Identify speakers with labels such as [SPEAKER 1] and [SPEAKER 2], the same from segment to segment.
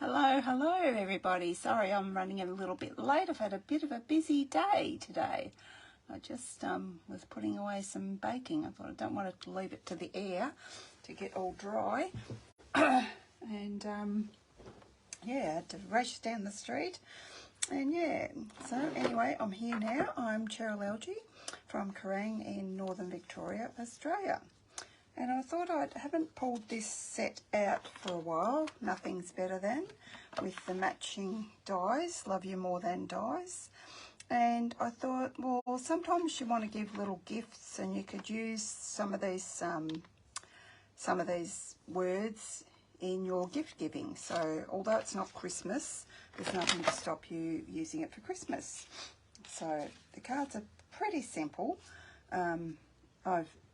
[SPEAKER 1] Hello everybody. Sorry I'm running a little bit late. I've had a bit of a busy day today. I just was putting away some baking. I thought I don't want to leave it to the air to get all dry. And yeah, I had to race down the street. And yeah, so anyway, I'm here now. I'm Cheryl Algie from Kerrang in Northern Victoria, Australia. And I thought I haven't pulled this set out for a while. Nothing's better than, with the matching dies, Love You More Than dies. And I thought, well, sometimes you want to give little gifts, and you could use some of these words in your gift giving. So although it's not Christmas, there's nothing to stop you using it for Christmas. So the cards are pretty simple.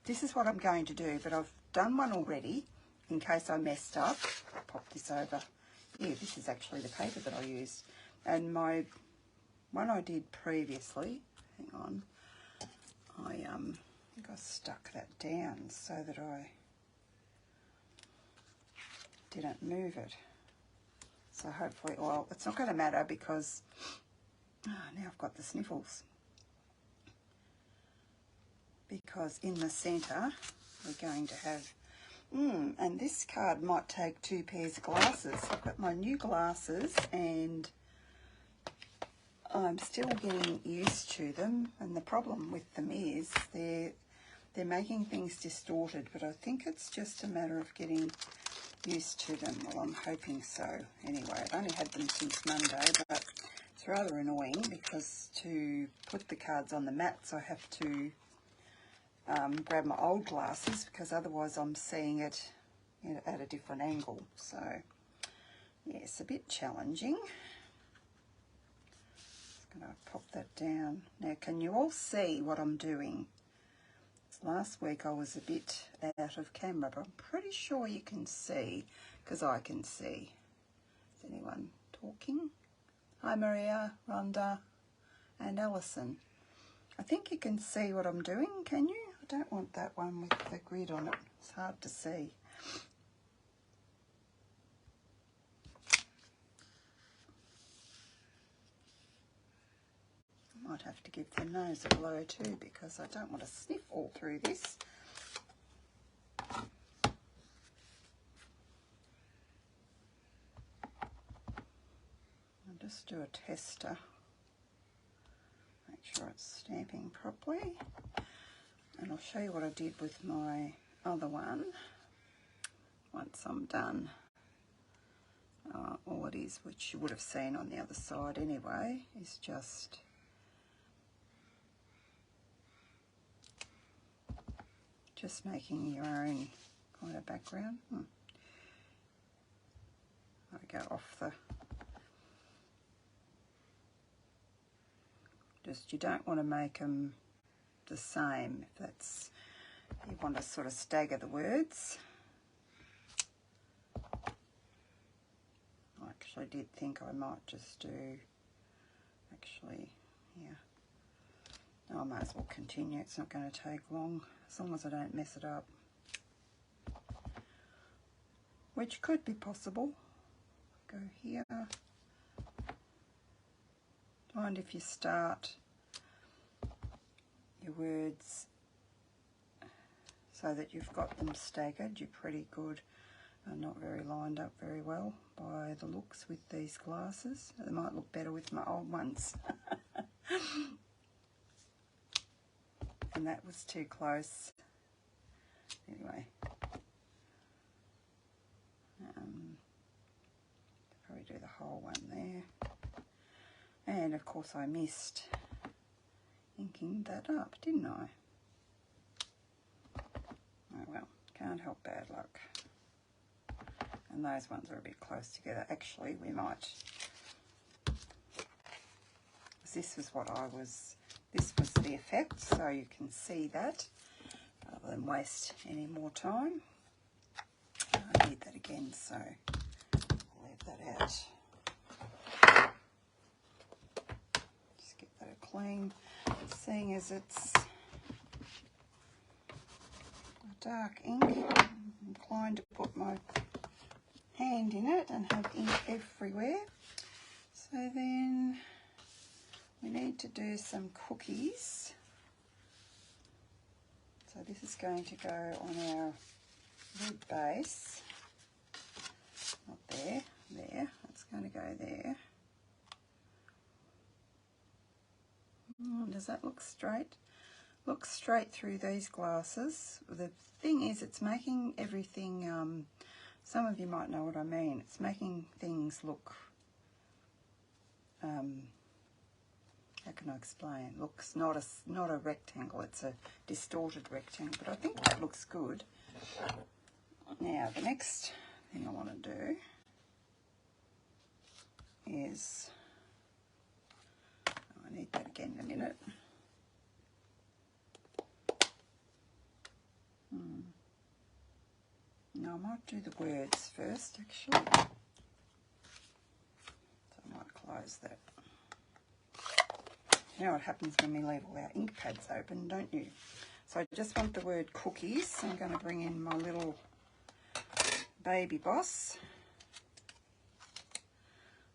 [SPEAKER 1] This is what I'm going to do, but I've done one already in case I messed up. I'll pop this over. Yeah, this is actually the paper that I used. And my one I did previously, hang on, I think I stuck that down so that I didn't move it. So hopefully, well, it's not going to matter because now I've got the sniffles. Because in the centre we're going to have, and this card might take 2 pairs of glasses. I've got my new glasses and I'm still getting used to them, and the problem with them is they're making things distorted, but I think it's just a matter of getting used to them. Well, I'm hoping so. Anyway, I've only had them since Monday, but it's rather annoying because to put the cards on the mats I have to grab my old glasses, because otherwise I'm seeing it at a different angle. So yeah, it's a bit challenging. Just going to pop that down. Now, can you all see what I'm doing? Last week I was a bit out of camera, but I'm pretty sure you can see, because I can see. Is anyone talking? Hi Maria, Rhonda and Alison. I think you can see what I'm doing, can you? I don't want that one with the grid on it. It's hard to see. I might have to give the nose a blow too, because I don't want to sniff all through this. I'll just do a tester. Make sure it's stamping properly. And I'll show you what I did with my other one once I'm done. All it is, which you would have seen on the other side anyway, is just making your own kind of background. I go off the, you don't want to make them the same. If that's, you want to sort of stagger the words. I actually did think I might just do, yeah. I might as well continue. It's not going to take long, as long as I don't mess it up. Which could be possible. Go here. Mind if you start your words so that you've got them staggered, you're pretty good. Not very lined up very well by the looks with these glasses. They might look better with my old ones. And that was too close. Anyway. Probably do the whole one there. And of course I missed inking that up, didn't I? Oh well, can't help bad luck. And those ones are a bit close together. Actually, we might, this was the effect, so you can see that, rather than waste any more time. I need that again, so I'll leave that out. Just get that clean, seeing as it's a dark ink. I'm inclined to put my hand in it and have ink everywhere. So then we need to do some cookies. So this is going to go on our wood base. Not there, there. It's going to go there. Does that look straight? Looks straight through these glasses. The thing is, it's making everything, some of you might know what I mean. It's making things look, how can I explain? Looks not a rectangle, it's a distorted rectangle, but I think that looks good. Now, the next thing I want to do is, I need that again in a minute. No, I might do the words first, actually. So I might close that. You know what happens when we leave all our ink pads open, don't you? So I just want the word cookies. I'm going to bring in my little Baby Boss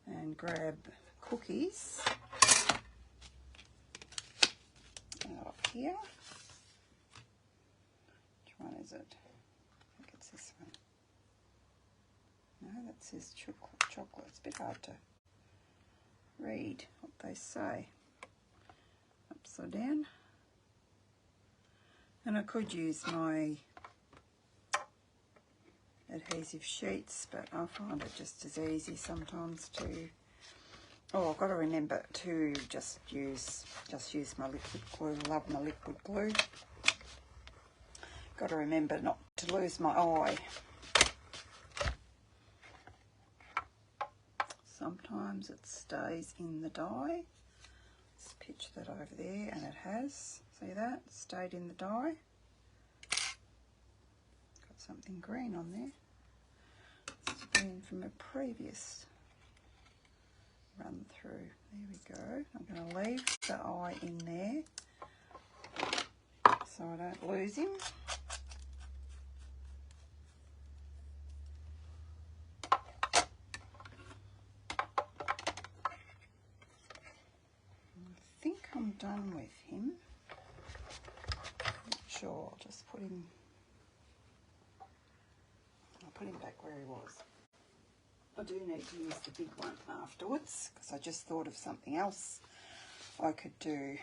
[SPEAKER 1] and grab cookies off here. Which one is it? I think it's this one. No, that says chocolate. It's a bit hard to read what they say. Upside down. And I could use my adhesive sheets, but I find it just as easy sometimes to, oh, I've got to remember to just use my liquid glue. Love my liquid glue. Got to remember not to lose my eye. Sometimes it stays in the dye. Let's pitch that over there, and it has. See that? It stayed in the dye. Got something green on there. It's green from a previous run through. There we go. I'm going to leave the eye in there so I don't lose him. I think I'm done with him. Not sure. I'll just put him. I'll put him back where he was. I do need to use the big one afterwards because I just thought of something else I could do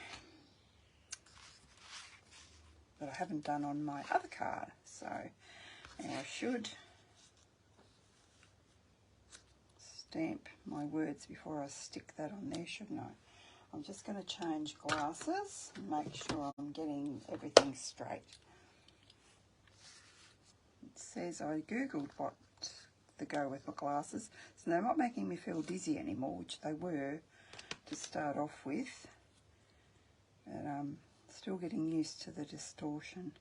[SPEAKER 1] that I haven't done on my other card. So now I should stamp my words before I stick that on there, shouldn't I? I'm just going to change glasses and make sure I'm getting everything straight. It says I googled what to go with my glasses, so they're not making me feel dizzy anymore, which they were to start off with, but still getting used to the distortion.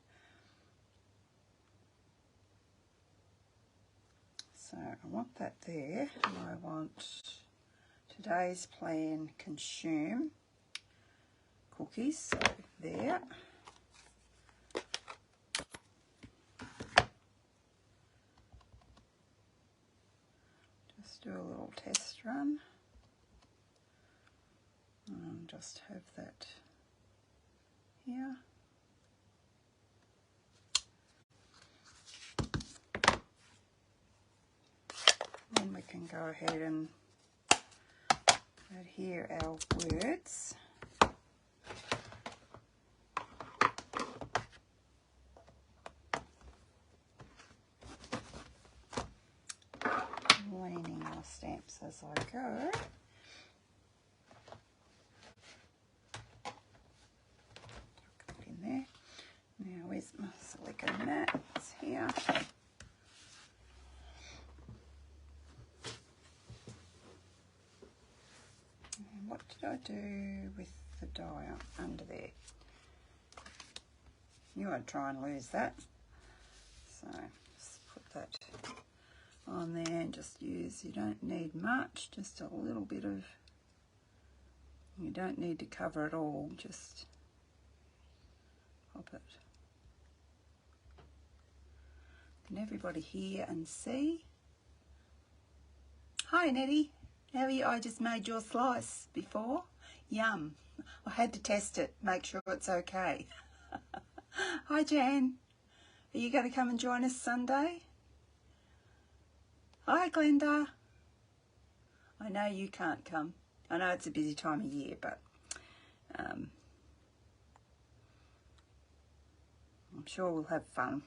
[SPEAKER 1] So I want that there, and I want today's plan consume cookies, so there. Just do a little test run and just have that here. Then we can go ahead and adhere our words. Leaning my stamps as I go. Put in there. Now where's my silicone mat? It's here. And what did I do with the dye under there? You won't try and lose that. So just put that on there and just use, you don't need much, just a little bit of, you don't need to cover it all, just pop it. Can everybody hear and see? Hi Nettie, how are you? I just made your slice before. Yum. I had to test it, make sure it's okay. Hi Jan, are you going to come and join us Sunday? Hi Glenda. I know you can't come. I know it's a busy time of year, but I'm sure we'll have fun.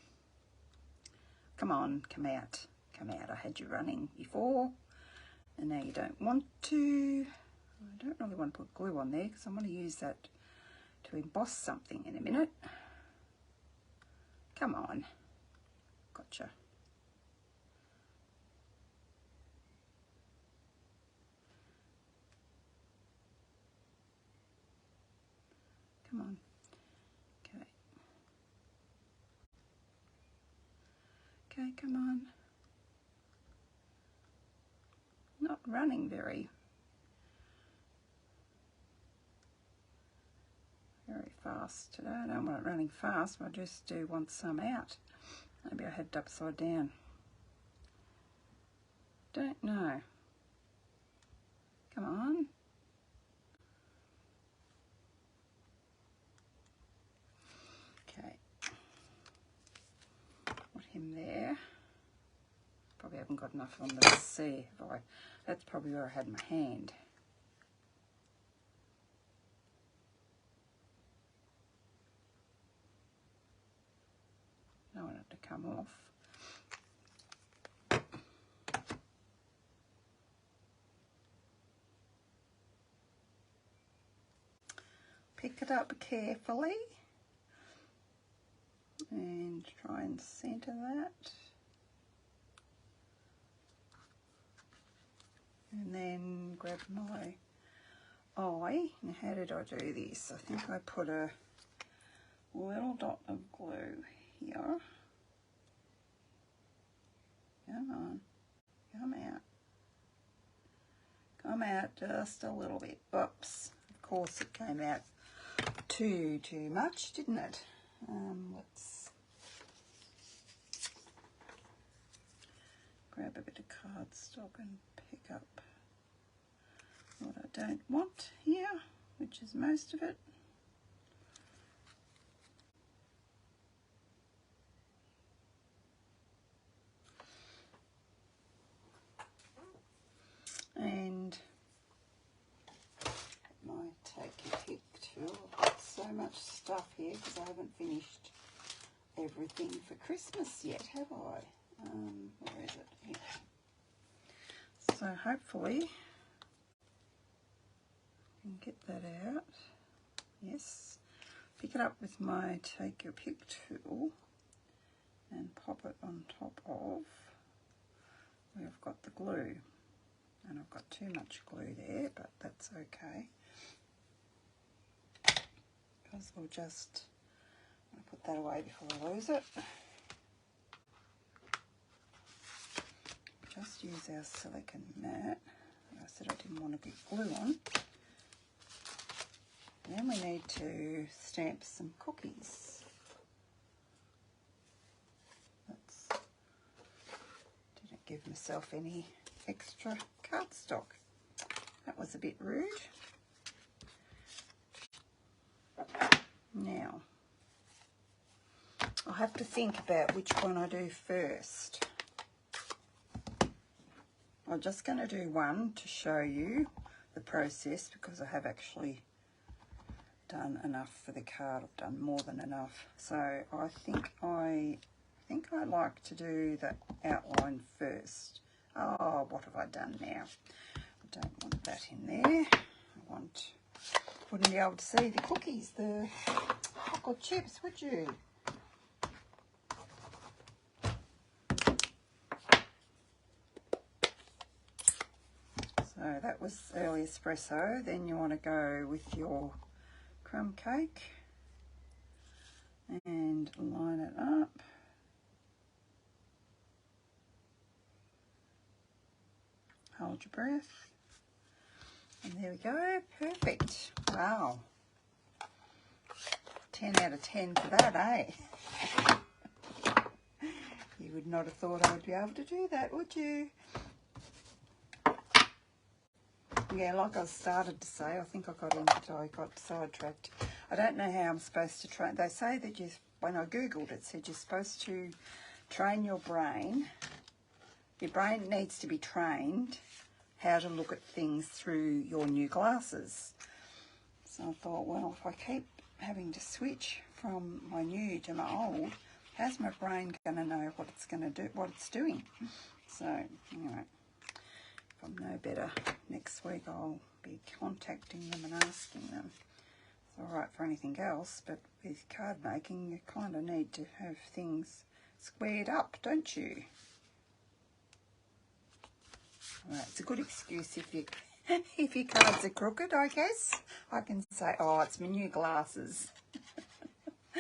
[SPEAKER 1] Come on, come out. Come out. I had you running before, and now you don't want to. I don't really want to put glue on there because I want to use that to emboss something in a minute. Come on. Gotcha. Come on. Okay. Okay, come on. Not running very fast today. I don't want it running fast, but I just do want some out. Maybe I had it upside down. Don't know. Come on. Okay. Put him there. Probably haven't got enough on the C, have I? That's probably where I had my hand. I don't want it to come off. Pick it up carefully and try and centre that. And then grab my eye. Now how did I do this? I think I put a little dot of glue here. Come on, come out. Come out just a little bit. Oops, of course it came out too much, didn't it? Let's grab a bit of cardstock and pick up what I don't want here, which is most of it. And my take your pick tool. I've got so much stuff here because I haven't finished everything for Christmas yet, have I? Where is it? Here. So hopefully I can get that out. Yes. Pick it up with my take your pick tool and pop it on top of where I've got the glue. And I've got too much glue there, but that's okay. Because we'll just put that away before I lose it. Just use our silicone mat. I said I didn't want to get glue on. And then we need to stamp some cookies. Didn't give myself any extra cardstock. That was a bit rude. Now, I'll have to think about which one I do first. I'm just going to do one to show you the process because I have actually done enough for the card. I've done more than enough. So I think I like to do the outline first. Oh, what have I done now? I don't want that in there. Wouldn't be able to see the cookies, the chocolate chips, would you? So that was early espresso. Then you want to go with your crumb cake and line it up. Hold your breath. And there we go. Perfect. Wow. 10 out of 10 for that, eh? You would not have thought I would be able to do that, would you? Yeah, like I started to say, I think I got sidetracked. I don't know how I'm supposed to train. They say that when I Googled it, said you're supposed to train your brain. Your brain needs to be trained how to look at things through your new glasses. So I thought, well, if I keep having to switch from my new to my old, how's my brain going to know what it's going to do, what it's doing? So, anyway, if I'm no better next week, I'll be contacting them and asking them. It's all right for anything else, but with card making, you kind of need to have things squared up, don't you? Well, it's a good excuse if your cards are crooked, I guess. I can say, oh, it's my new glasses. I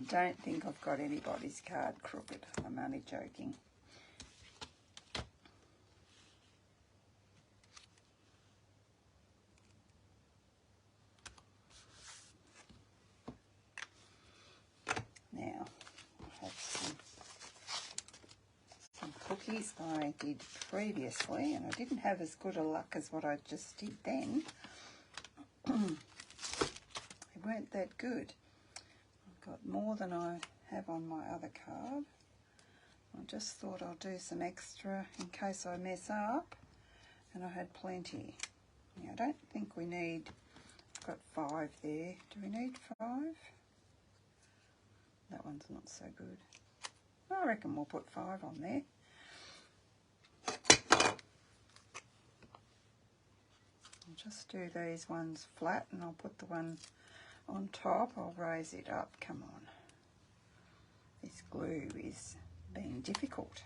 [SPEAKER 1] don't think I've got anybody's card crooked. I'm only joking. Now, I have some cookies I did previously, and I didn't have as good a luck as what I just did then. They weren't that good. I've got more than I have on my other card. I just thought I'll do some extra in case I mess up, and I had plenty. Now, I don't think we need, I've got 5 there. Do we need 5? That one's not so good. I reckon we'll put 5 on there. I'll just do these ones flat, and I'll put the one on top. I'll raise it up. Come on. This glue is being difficult.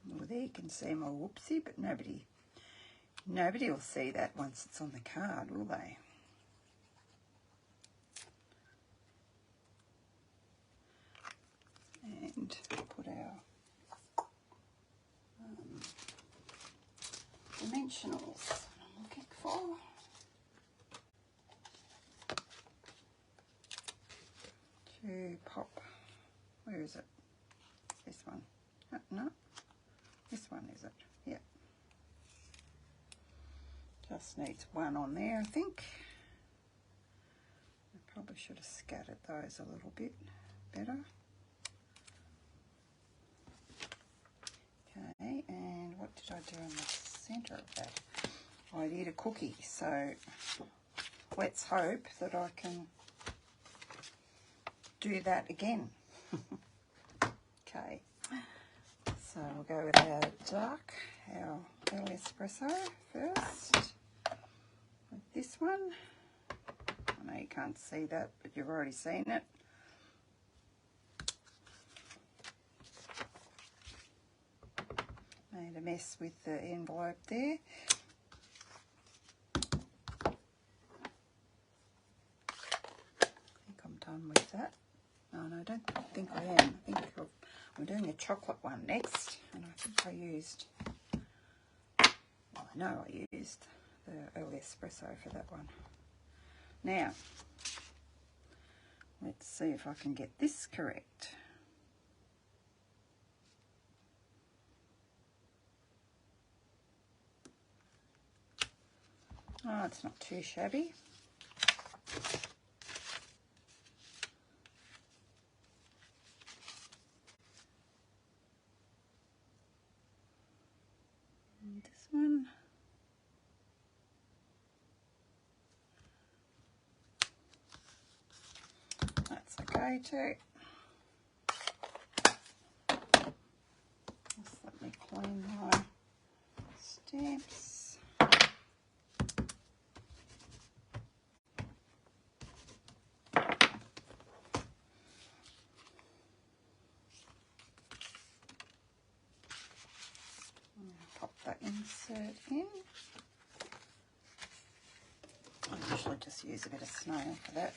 [SPEAKER 1] Well, there you can see my whoopsie, but nobody will see that once it's on the card, will they? And put our dimensionals I'm looking for. To pop. Where is it? This one. No. This one, is it? Yeah. Just needs 1 on there, I think. I probably should have scattered those a little bit better. Okay, and what did I do in the centre of that? I did a cookie, so let's hope that I can do that again. Okay, so we'll go with our dark, our early espresso first. With this one, I know you can't see that, but you've already seen it. Made a mess with the envelope there. I think I'm done with that. No, I don't think I am. I think I'm doing a chocolate one next, and I think I used, well, I know I used the early espresso for that one. Now, let's see if I can get this correct. Oh, it's not too shabby. And this one. That's okay too. Just let me clean my stamps. Pop that insert in. I usually just use a bit of snail for that.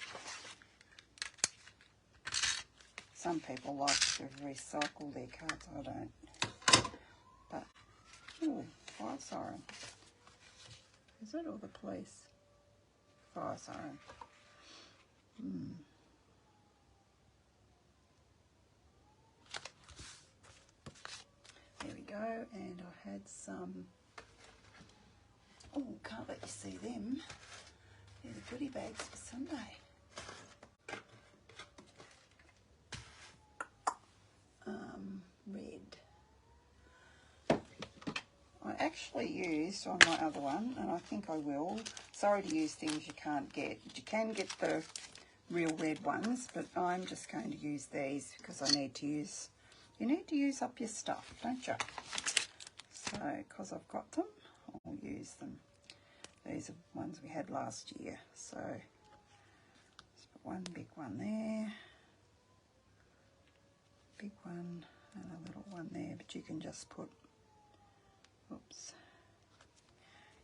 [SPEAKER 1] Some people like to recycle their cards, I don't. But, oh, fire siren. Is it, or the police? Fire siren. ago, and I had some, oh, can't let you see them. They're the goodie bags for Sunday. Red. I actually used on my other one, and I think I will. Sorry to use things you can't get. You can get the real red ones, but I'm just going to use these because I need to use, you need to use up your stuff, don't you? So, because I've got them, I'll use them. These are ones we had last year. So, let's put one big one there, big one, and a little one there, but you can just put, oops,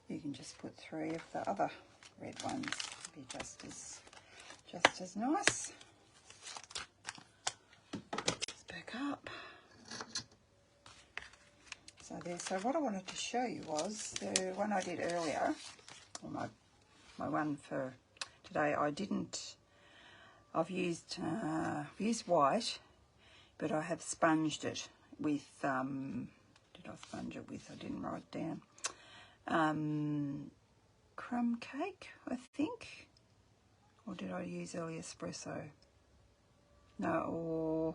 [SPEAKER 1] you can just put 3 of the other red ones. It'll be just as nice. Let's back up. So there. So what I wanted to show you was the one I did earlier, or my one for today. I've used white, but I have sponged it with, did I sponge it with? I didn't write it down. Crumb cake, I think. Or did I use early espresso? No,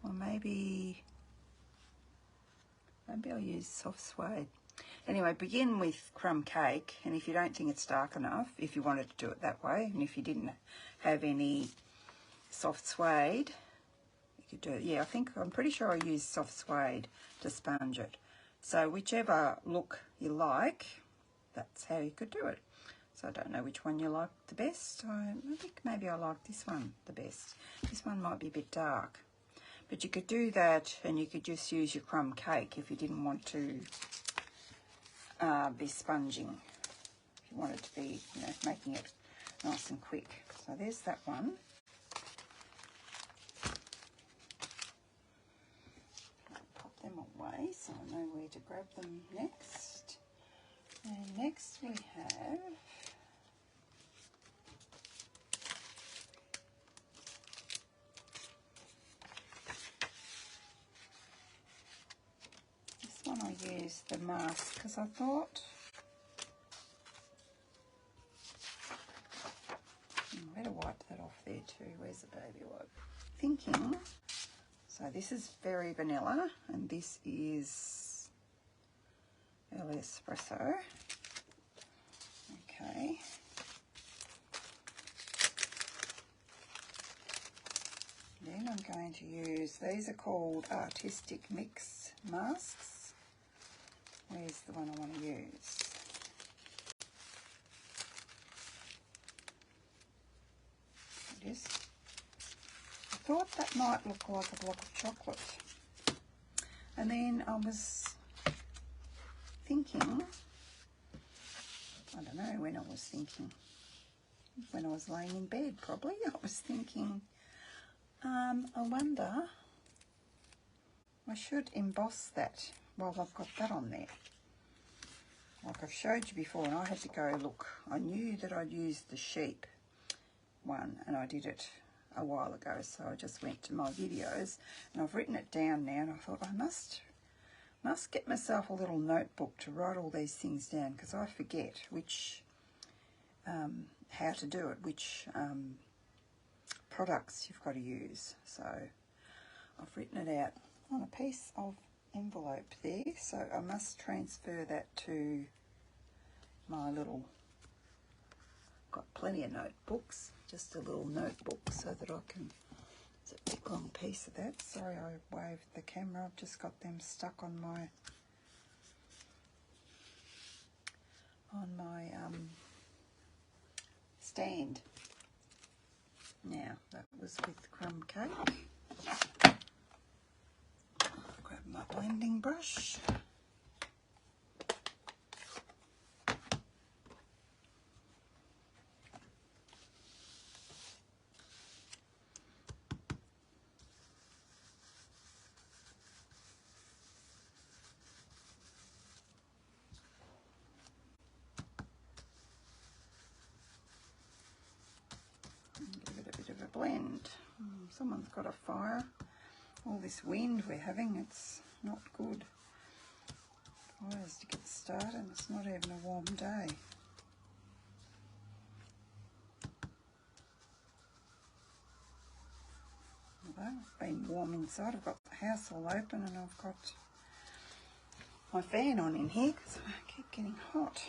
[SPEAKER 1] or maybe I'll use soft suede. Anyway, begin with crumb cake, and if you don't think it's dark enough, if you wanted to do it that way, and if you didn't have any soft suede, you could do it. Yeah, I'm pretty sure I used soft suede to sponge it. So whichever look you like, that's how you could do it. So I don't know which one you like the best. I think maybe I like this one the best. This one might be a bit dark. But you could do that, and you could just use your crumb cake if you didn't want to be sponging. If you wanted to be, making it nice and quick. So there's that one. I'll pop them away so I know where to grab them next. And next we have this one. I used the mask because I thought, I better wipe that off there too. Where's the baby wipe? Thinking, so this is very vanilla, and this is early espresso. Okay. Then I'm going to use, these are called Artistic Mix masks. Where's the one I want to use? It is. I thought that might look like a block of chocolate. And then I was thinking, I don't know when I was thinking, when I was laying in bed probably, I was thinking, I wonder, I should emboss that while I've got that on there. Like I've showed you before, and I had to go look. I knew that I'd used the sheep one, and I did it a while ago, so I just went to my videos, and I've written it down now, and I thought I must get myself a little notebook to write all these things down, because I forget which, how to do it, which products you've got to use. So I've written it out on a piece of envelope there, so I must transfer that to my little, got plenty of notebooks, just a little notebook so that I can, it's a big long piece of that. Sorry I waved the camera, I've just got them stuck on my stand. Now, that was with crumb cake. I'll grab my blending brush. Give it a bit of a blend. Someone's got a fire. All this wind we're having, it's not good. fires to get started. It's not even a warm day. Although it's been warm inside, I've got the house all open and I've got my fan on in here because I keep getting hot.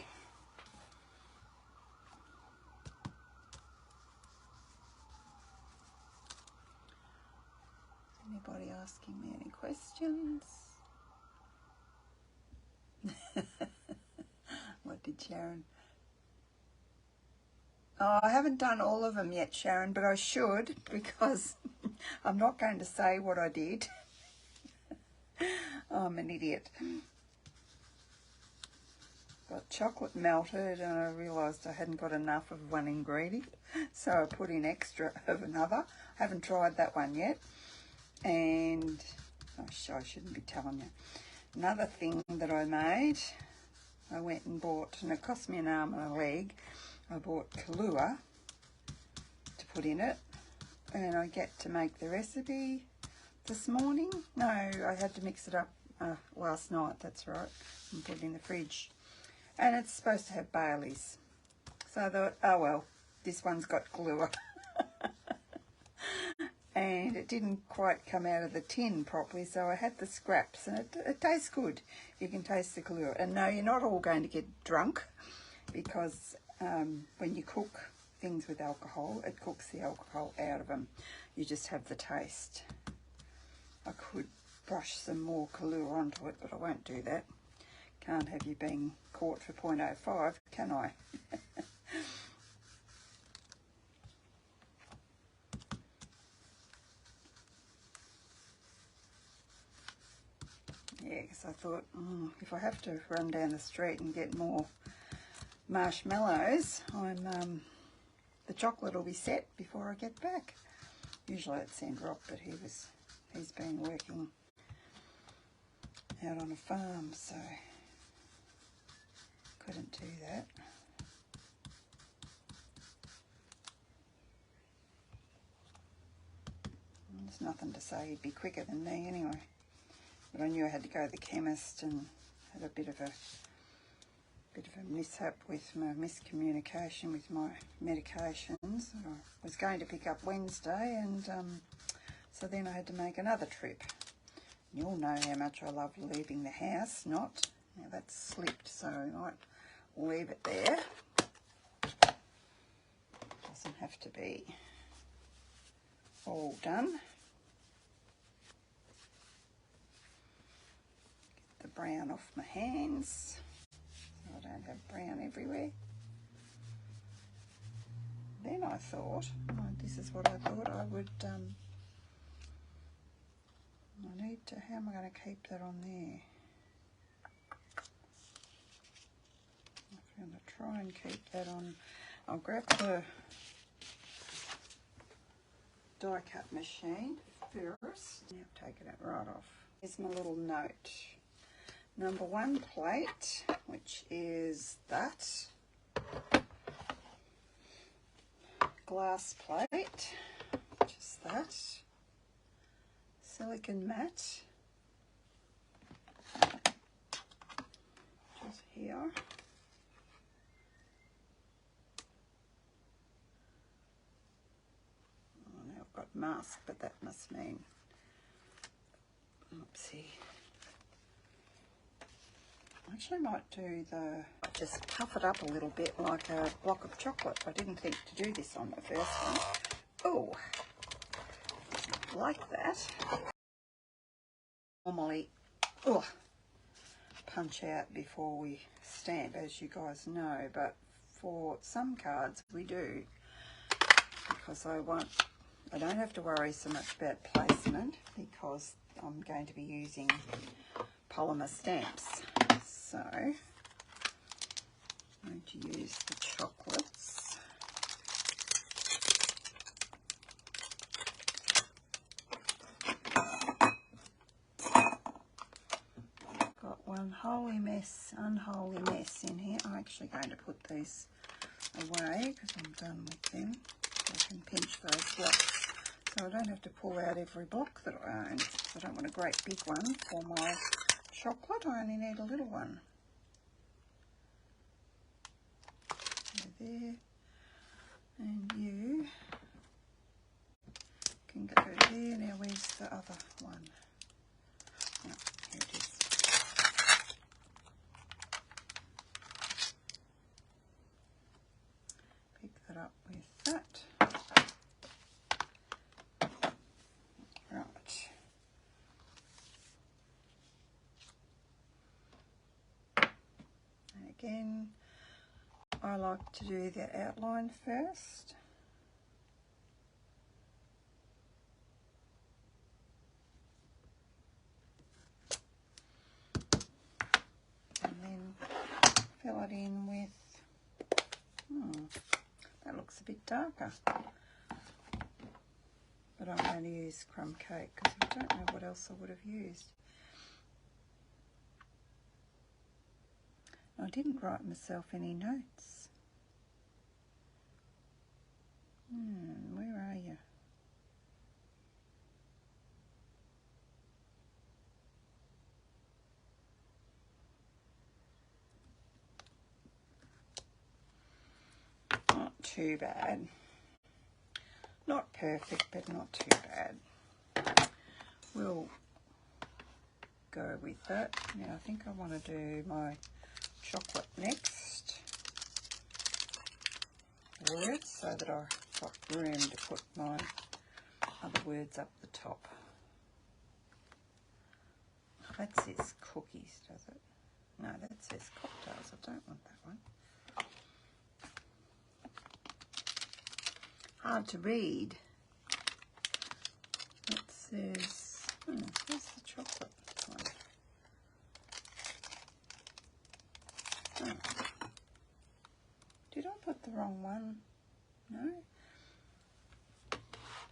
[SPEAKER 1] Anybody asking me any questions? What did Sharon? Oh, I haven't done all of them yet, Sharon, but I should, because I'm not going to say what I did. Oh, I'm an idiot. Got chocolate melted and I realised I hadn't got enough of one ingredient, so I put in extra of another. I haven't tried that one yet. And oh, I shouldn't be telling you. Another thing that I made, I went and bought, and it cost me an arm and a leg. I bought Kahlua to put in it, and I get to make the recipe this morning. No, I had to mix it up last night, that's right, and put it in the fridge. And it's supposed to have Baileys. So I thought, oh well, this one's got Kahlua. And it didn't quite come out of the tin properly, so I had the scraps, and it tastes good. You can taste the Kahlua. And no, you're not all going to get drunk, because when you cook things with alcohol, it cooks the alcohol out of them. You just have the taste. I could brush some more Kahlua onto it, but I won't do that. Can't have you being caught for 0.05, can I? Yeah, because I thought, if I have to run down the street and get more marshmallows, the chocolate will be set before I get back. Usually it's Sandrock, but he's been working out on a farm, so couldn't do that. There's nothing to say he'd be quicker than me anyway. But I knew I had to go to the chemist and had a bit of a mishap with my miscommunication with my medications. I was going to pick up Wednesday, and so then I had to make another trip. You all know how much I love leaving the house. Now that's slipped, so I might leave it there. Doesn't have to be all done. The brown off my hands so I don't have brown everywhere. Then I thought, this is what I thought I would, how am I going to keep that on there? I'm going to try and keep that on. I'll grab the die cut machine first. Now I've taken it right off. Here's my little note. Number 1 plate, which is that. Glass plate, which is that. Silicon mat, which is here. Oh, now I've got mask, but that must mean, oopsie. I actually might do just puff it up a little bit like a block of chocolate. I didn't think to do this on the first one. Oh, like that. Normally, punch out before we stamp, as you guys know, but for some cards we do, because I don't have to worry so much about placement, because I'm going to be using polymer stamps. So I'm going to use the chocolates. Got one holy mess, unholy mess in here. I'm actually going to put these away because I'm done with them. I can pinch those blocks so I don't have to pull out every block that I own. I don't want a great big one for my chocolate. I only need a little one. There. And you can go there. Now where's the other one? Oh, here it is. Pick that up with that. Right. And again, I like to do the outline first. And then fill it in with, that looks a bit darker. But I'm going to use crumb cake because I don't know what else I would have used. I didn't write myself any notes. Where are you? Not too bad. Not perfect, but not too bad. We'll go with that. Now I think I want to do my chocolate next. Words, so that I've got room to put my other words up the top. That says cookies, does it? No, that says cocktails. I don't want that one. Hard to read. It says, where's the chocolate one? Oh. Did I put the wrong one? No?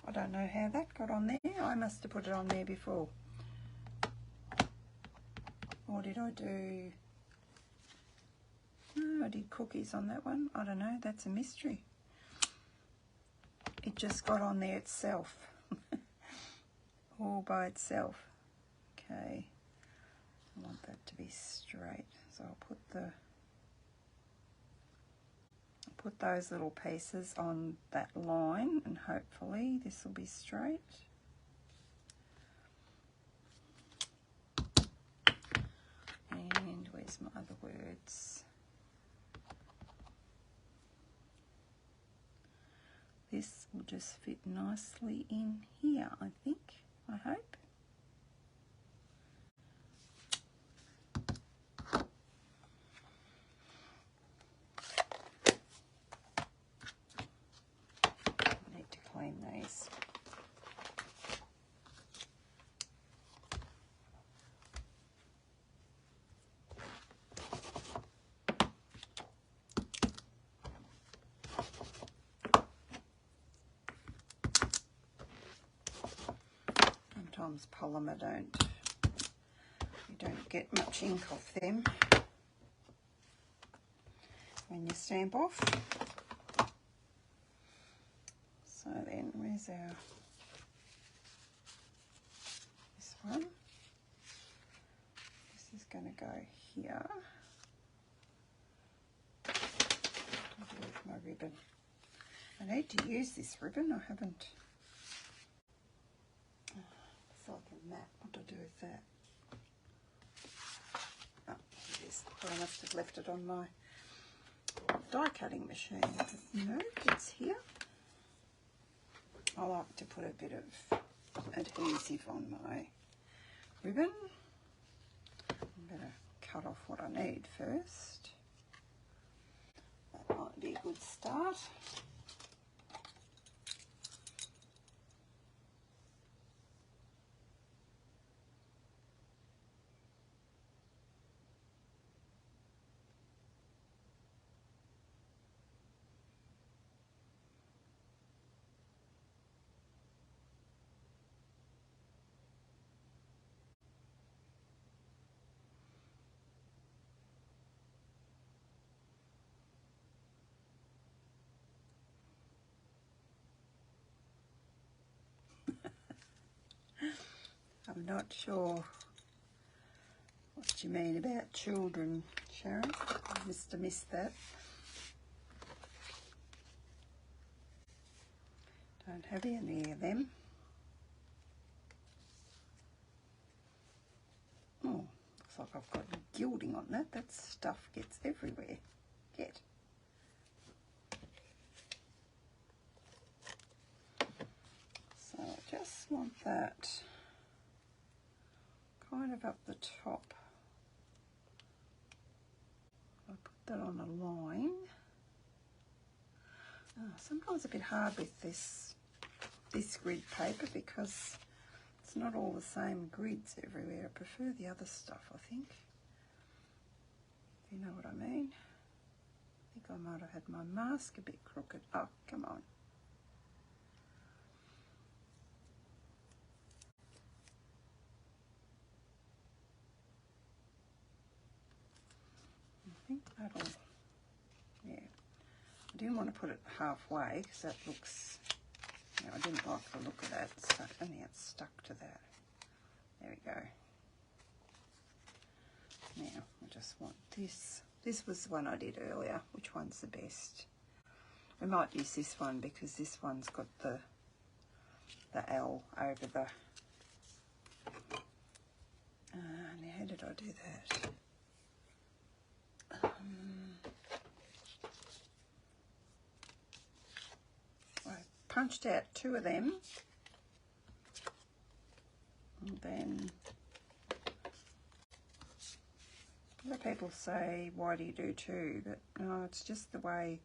[SPEAKER 1] I don't know how that got on there. I must have put it on there before. Or did I do... No, I did cookies on that one. I don't know. That's a mystery. It just got on there itself. All by itself. Okay. I want that to be straight. So I'll put those little pieces on that line and hopefully this will be straight. And where's my other words? This will just fit nicely in here, I think, I hope. I need to clean these. Sometimes polymer you don't get much ink off them when you stamp off. So then where's our, this one? This is going to go here. What do I do with my ribbon? I need to use this ribbon, I haven't. It's like a mat. What do I do with that? Oh, here it is. I must have left it on my die cutting machine. No, it's here. I like to put a bit of adhesive on my ribbon. I'm going to cut off what I need first. That might be a good start. I'm not sure What do you mean about children, Sharon? I must have missed that. Don't have any of them. Oh, looks like I've got gilding on that. That stuff gets everywhere. So I just want that kind of up the top. I'll put that on a line. Oh, sometimes a bit hard with this grid paper because it's not all the same grids everywhere. I prefer the other stuff, I think. If you know what I mean. I think I might have had my mask a bit crooked. Oh, come on. I think that'll, yeah. I didn't want to put it halfway because that looks, you know, I didn't like the look of that. So, and now it's stuck to that. There we go. Now, I just want this. This was the one I did earlier. Which one's the best? We might use this one because this one's got the L over the... now, how did I do that? I punched out 2 of them. And then... other people say, why do you do 2? But no, it's just the way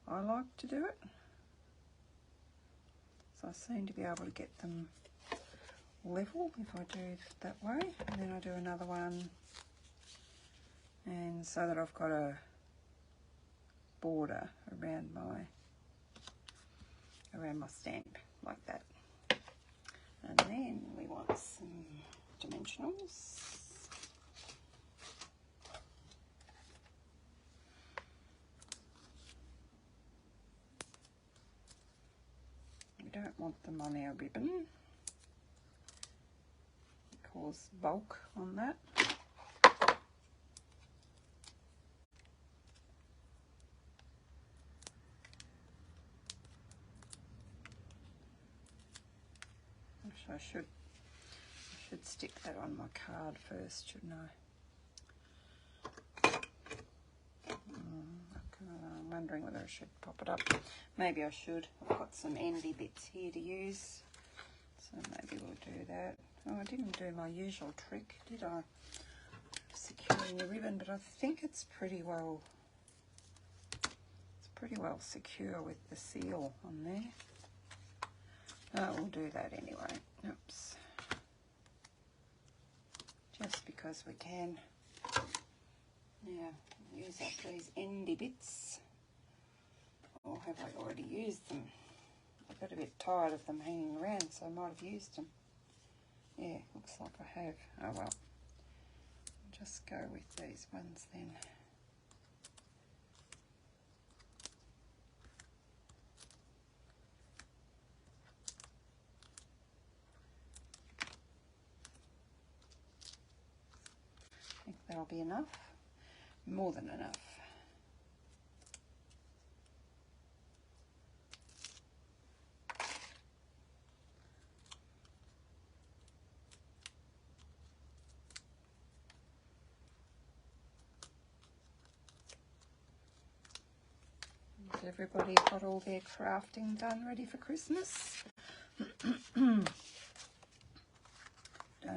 [SPEAKER 1] I like to do it. So I seem to be able to get them level if I do it that way. And then I do another one, and so that I've got a border around my stamp like that. And then we want some dimensionals. We don't want them on our ribbon. Cause bulk on that. Actually, I should stick that on my card first, shouldn't I? I'm wondering whether I should pop it up. Maybe I should. I've got some endy bits here to use, so maybe we'll do that. Oh, I didn't do my usual trick, did I? Securing the ribbon, but I think it's pretty well secure with the seal on there. Oh, we'll do that anyway. Oops. Just because we can. Now, use up these endy bits. Or have I already used them? I got a bit tired of them hanging around, so I might have used them. Yeah, looks like I have. Oh well. I'll just go with these ones then. I think that'll be enough. More than enough. Has everybody got all their crafting done ready for Christmas? Don't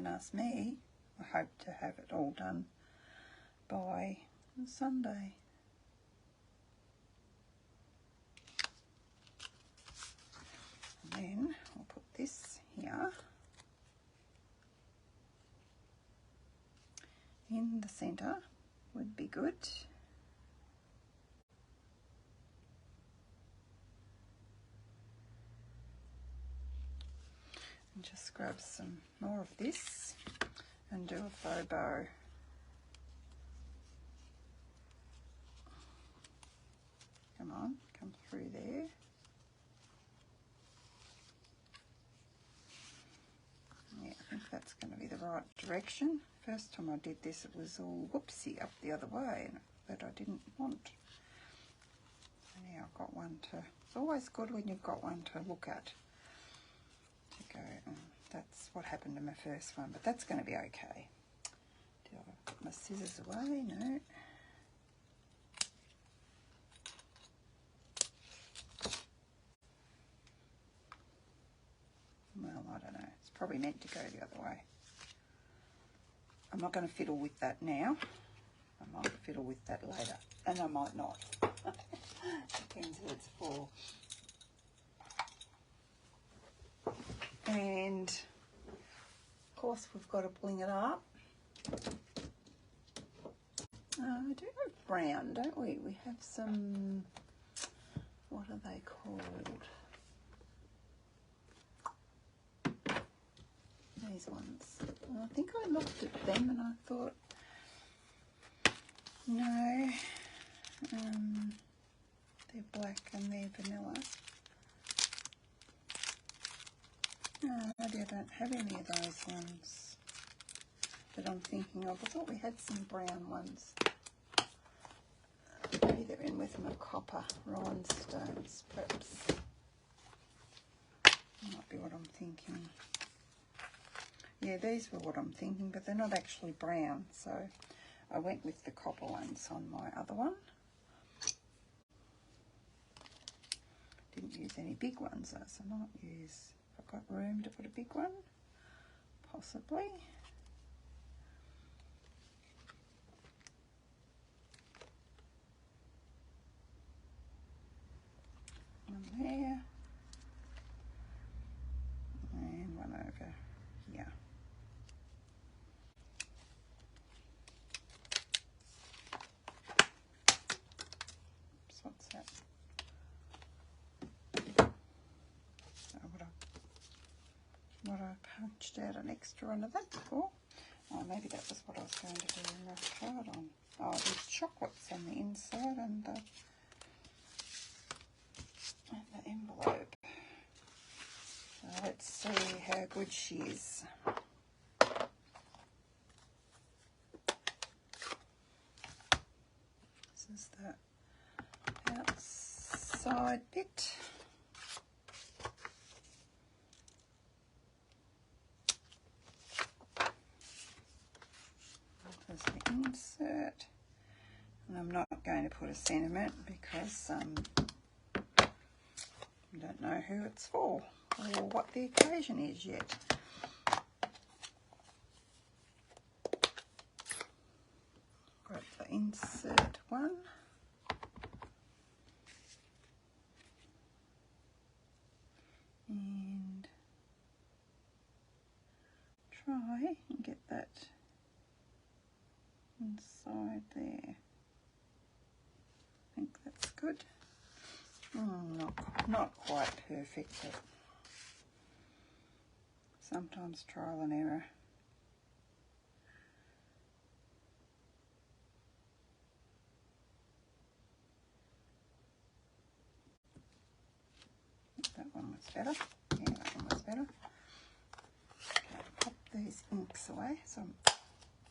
[SPEAKER 1] ask me. I hope to have it all done by Sunday. And then I'll put this here in the centre would be good. And just grab some more of this and do a faux bow. Come on, come through there. Yeah, I think that's going to be the right right direction. First time I did this, it was all whoopsie up the other way, and that I didn't want. And now I've got one to, it's always good when you've got one to look at, to go, that's what happened to my first one, but that's going to be okay. Do I put my scissors away? No. Well, I don't know. It's probably meant to go the other way. I'm not going to fiddle with that now. I might fiddle with that later, and I might not. Depends who it's for. And of course we've got to bling it up. We do have brown, don't we? We have some, what are they called? These ones. I think I looked at them and I thought, no, they're black and they're vanilla. Maybe I don't have any of those ones that I'm thinking of. I thought we had some brown ones. Maybe they're in with my copper rhinestones, perhaps. Might be what I'm thinking. Yeah, these were what I'm thinking, but they're not actually brown, so I went with the copper ones on my other one. Didn't use any big ones though, so I might use, if I've got room to put a big one, possibly. One there, and one over here. Oops, what's that? What I punched out an extra under that before. Oh, maybe that was what I was going to do in the card on. Oh, there's chocolates on the inside and the envelope. So let's see how good she is. This is the outside bit. There's the insert. And I'm not going to put a sentiment because I don't know who it's for or what the occasion is yet. Grab the insert one. And try and get that inside there. I think that's good. Not quite perfect, but sometimes trial and error. That one was better. Yeah, that one was better. Okay, pop these inks away. So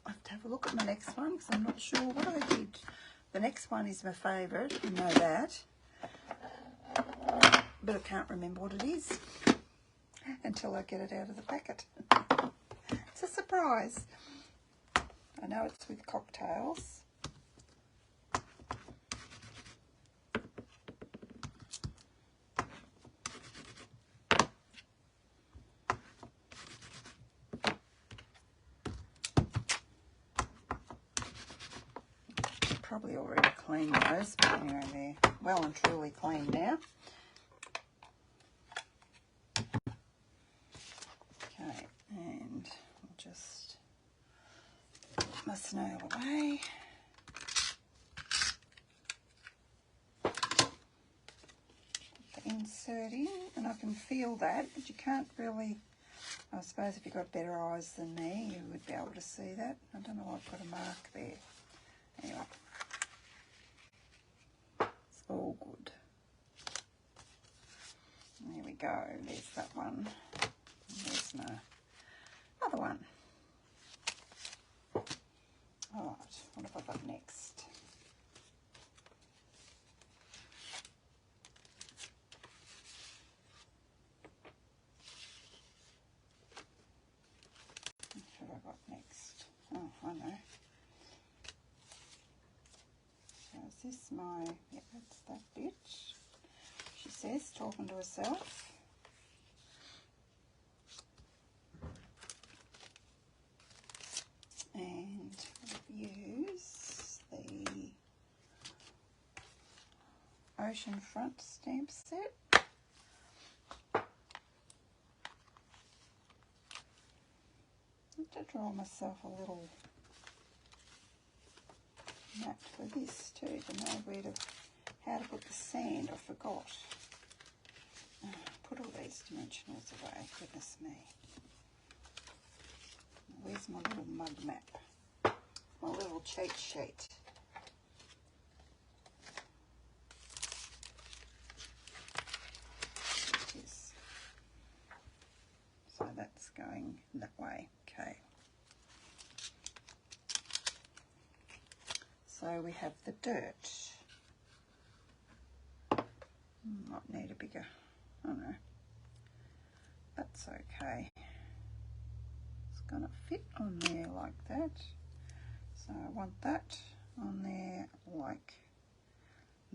[SPEAKER 1] I have to have a look at my next one because I'm not sure what I did. The next one is my favourite, you know that. But I can't remember what it is until I get it out of the packet. It's a surprise. I know it's with cocktails. Probably already cleaned those, but anyway, they're well and truly clean now. Okay, and I'll just put my snail away. Put the insert in, and I can feel that, but you can't really, I suppose if you've got better eyes than me, you would be able to see that. I don't know why I've got a mark there. Anyway. All good. There we go. There's that one. And there's my other one. Oh, I know. So is this my, yeah, that's that bitch. She says, talking to herself. And use the Oceanfront stamp set. To draw myself a little map for this too, to know how to put the sand. I forgot. Put all these dimensionals away, goodness me. Where's my little mud map? My little cheat sheet. It is. So that's going that way, okay. So we have the dirt. Might need a bigger, I don't know. That's okay. It's gonna fit on there like that. So I want that on there like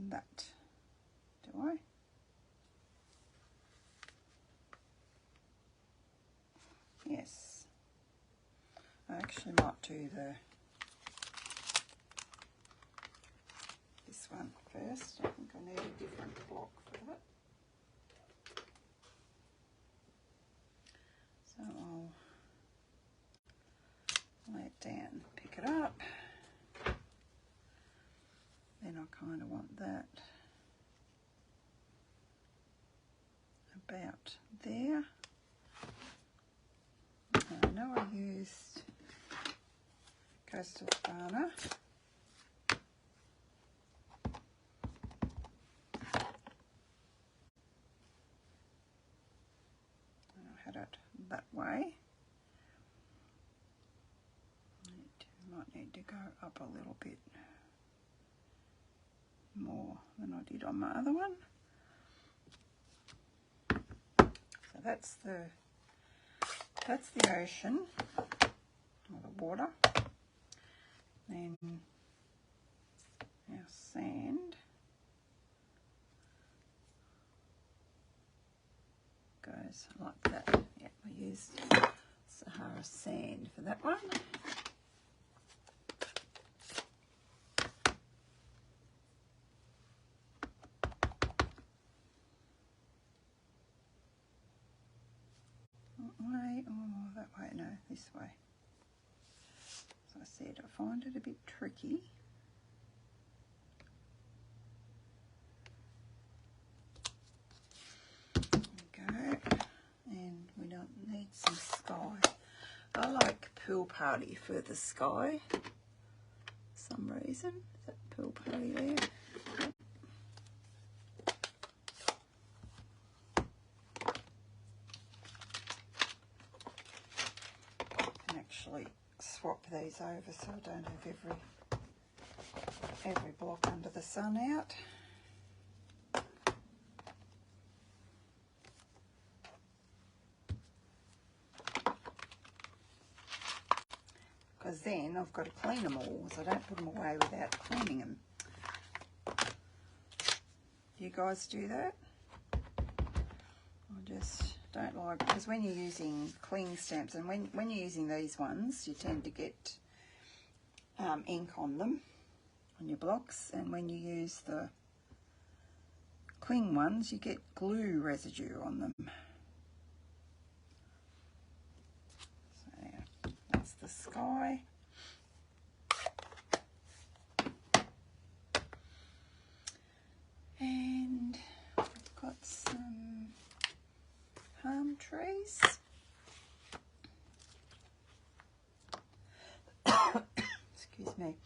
[SPEAKER 1] that. Do I? Yes. I actually might do this one first. I think I need a different block for that. So I'll lay it down, pick it up. Then I kind of want that about there. I know I used Coastal Fauna. I had it that way. Might need to go up a little bit more than I did on my other one. So that's the ocean, or the water. Then our sand goes like that. Yeah, we used Sahara sand for that one. That way, or that way? No, this way. As I said, I find it a bit tricky. There we go. And we don't need some sky. I like Pool Party for the sky for some reason. Is that Pool Party there? I can actually swap these over so I don't have every block under the sun out. Because then I've got to clean them all, so I don't put them away without cleaning them. Do you guys do that? I just don't like, because when you're using cling stamps, and when you're using these ones, you tend to get ink on them, on your blocks, and when you use the cling ones, you get glue residue on them. So yeah, that's the sky. And I've got some palm trees. Excuse me.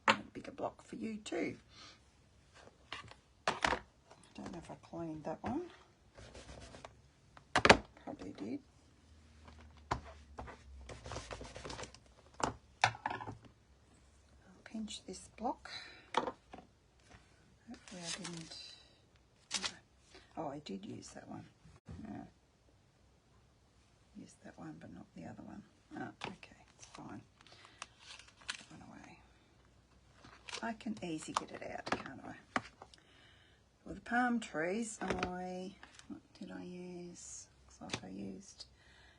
[SPEAKER 1] A bigger block for you too. Don't know if I cleaned that one. Probably did. I'll pinch this block. Hopefully I didn't. Oh, I did use that one. Yeah. Use that one. one, but not the other one. Oh, okay, it's fine. Put that one away. I can easily get it out, can't I? For the palm trees, what did I use? Looks like I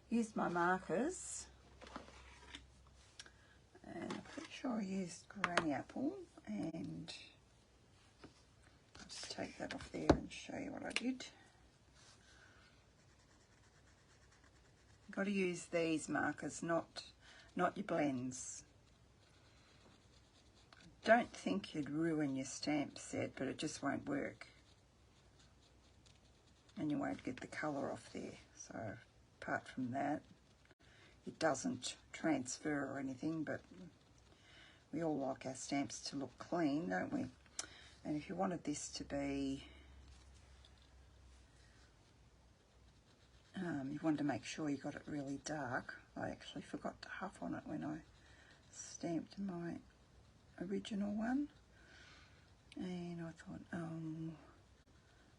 [SPEAKER 1] used my markers. And I'm pretty sure I used granny apple, and I'll just take that off there and show you what I did. You've got to use these markers, not your blends. I don't think you'd ruin your stamp set, but it just won't work. And you won't get the colour off there. So apart from that, it doesn't transfer or anything, but we all like our stamps to look clean, don't we? And if you wanted this to be, you wanted to make sure you got it really dark. I actually forgot to huff on it when I stamped my original one. And I thought, oh,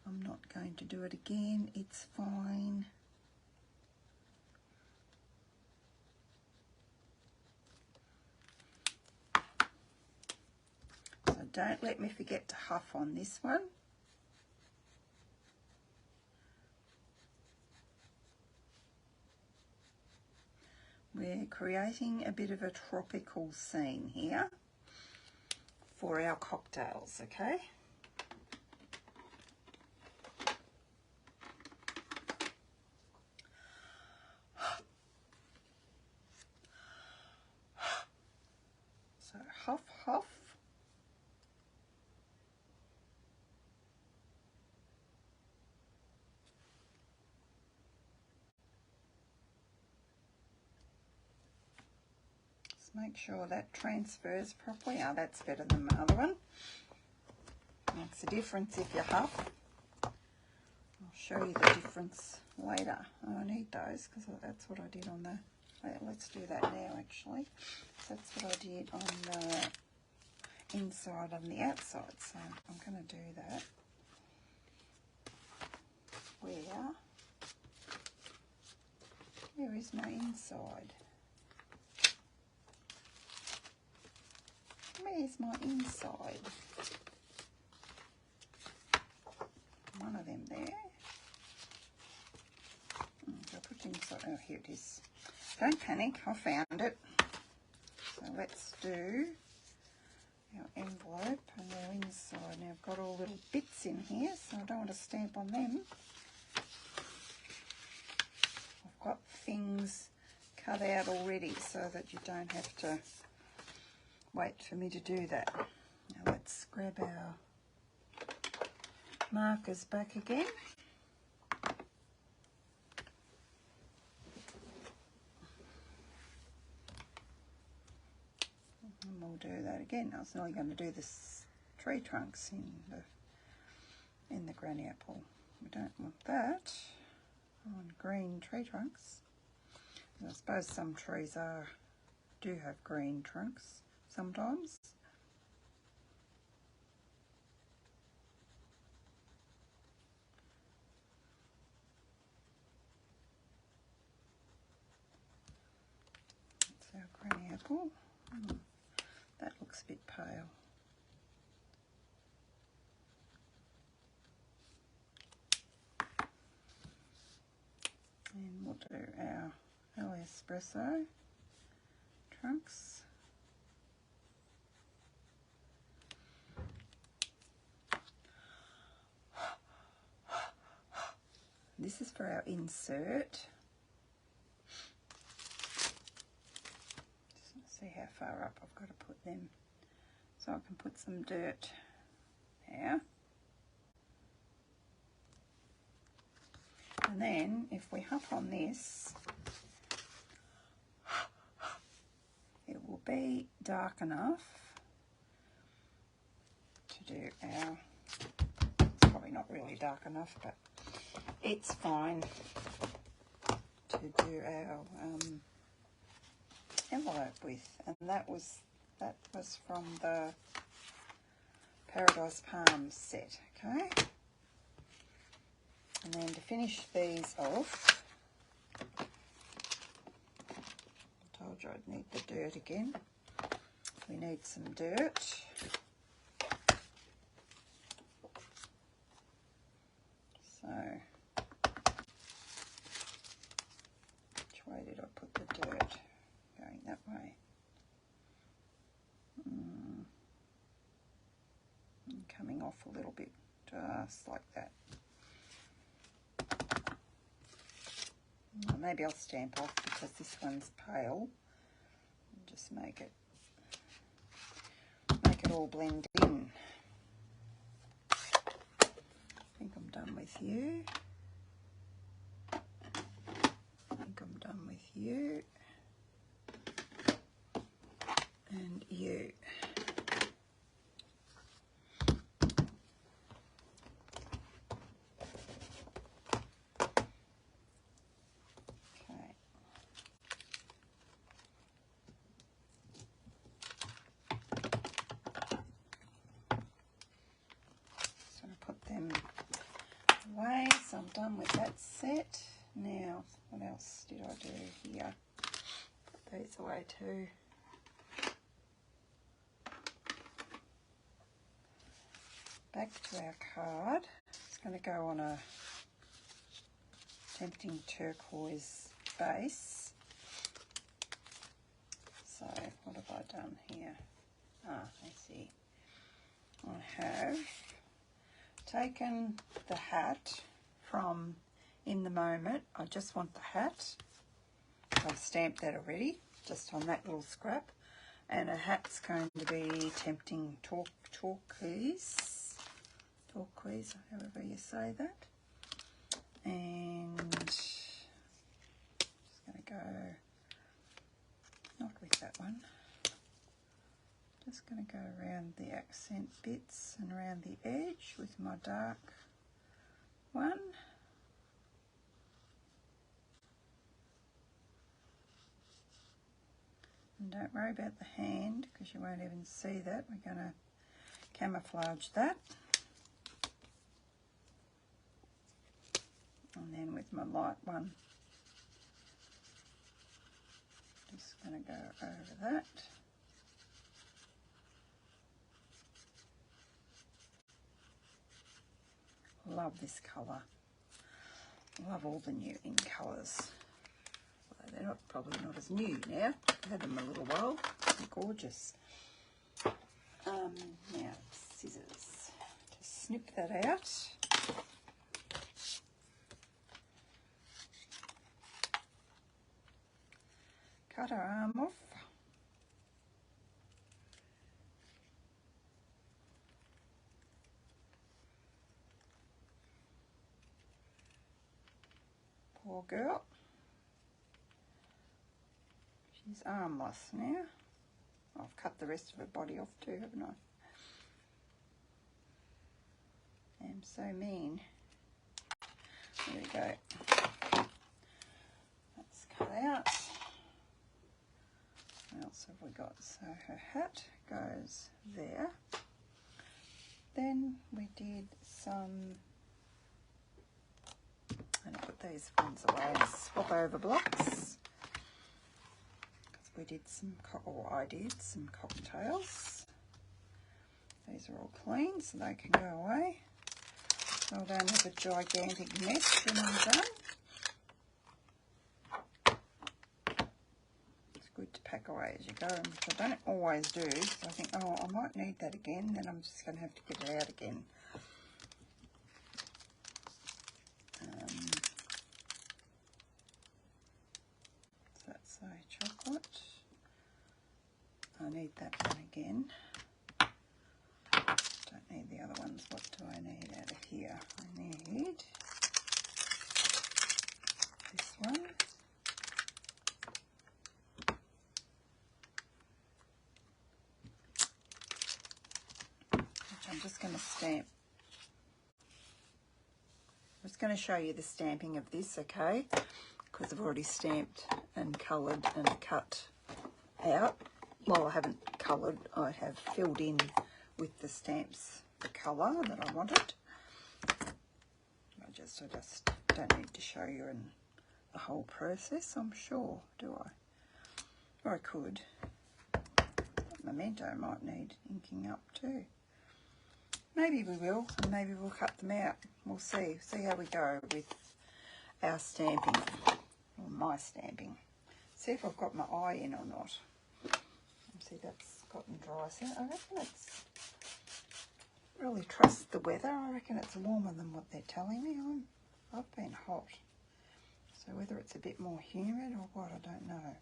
[SPEAKER 1] I'm not going to do it again, it's fine. So don't let me forget to huff on this one. We're creating a bit of a tropical scene here for our cocktails, okay? So huff, huff. Just make sure that transfers properly. Oh, that's better than the other one. Makes a difference if you huff. I'll show you the difference later. Oh, I need those because that's what I did on the... Let's do that now, actually. So that's what I did on the inside and the outside. So I'm going to do that. Where is my inside? Where's my inside? One of them there. I'll put it inside. Oh, here it is. Don't panic, I found it. So let's do our envelope and our inside. Now I've got all little bits in here, so I don't want to stamp on them. I've got things cut out already so that you don't have to wait for me to do that. Now let's grab our markers back again. And we'll do that again. I was only going to do this tree trunks in the granny apple. We don't want that. I want green tree trunks. And I suppose some trees do have green trunks sometimes. That's our granny apple. That looks a bit pale. And we'll do our Espresso trunks. This is for our insert. Just want to see how far up I've got to put them. So I can put some dirt there. And then if we huff on this, it will be dark enough to do our, it's probably not really dark enough, but it's fine to do our envelope with. And that was from the Paradise Palms set, okay? And then to finish these off, told you I'd need the dirt again. We need some dirt. So, which way did I put the dirt? Going that way. And coming off a little bit, just like that. Well, maybe I'll stamp off because this one's pale. Just make it all blend in. I think I'm done with you. I think I'm done with you. And you. Away, so I'm done with that set. Now, what else did I do here? Put these away too. Back to our card. It's going to go on a tempting turquoise base. So, what have I done here? I see. I have taken the hat from In the Moment. I just want the hat. I've stamped that already, just on that little scrap. And a hat's going to be Tempting Turquoise, however you say that. And just going to go, not with that one. Just going to go around the accent bits and around the edge with my dark one. And don't worry about the hand because you won't even see that. We're going to camouflage that. And then with my light one, just going to go over that. Love this colour. Love all the new in colours. Well, they're probably not as new now. I've had them a little while. They're gorgeous. Now, scissors. To snip that out. Cut her arm off. Poor girl. She's armless now. I've cut the rest of her body off too, haven't I? I'm so mean. There we go. That's cut out. What else have we got? So her hat goes there. Then we did some, and I put these ones away and swap over blocks. We did some, or I did some cocktails. These are all clean, so they can go away. So I don't have a gigantic mess when I'm done. It's good to pack away as you go, which I don't always do. So I think, oh, I might need that again, then I'm just going to have to get it out again. So that's a chocolate. I need that one again. Don't need the other ones. What do I need out of here? I need this one. Which I'm just going to stamp. I'm just going to show you the stamping of this, okay? Because I've already stamped and coloured and cut out. Well, I haven't coloured, I have filled in with the stamps the colour that I wanted. I just don't need to show you in the whole process, I'm sure, do I? Or I could. Memento might need inking up too. Maybe we will, and maybe we'll cut them out. We'll see how we go with our stamping, or my stamping. See if I've got my eye in or not. See, that's gotten dry. So I reckon it's, really trust the weather. I reckon it's warmer than what they're telling me. I've been hot. So whether it's a bit more humid or what, I don't know.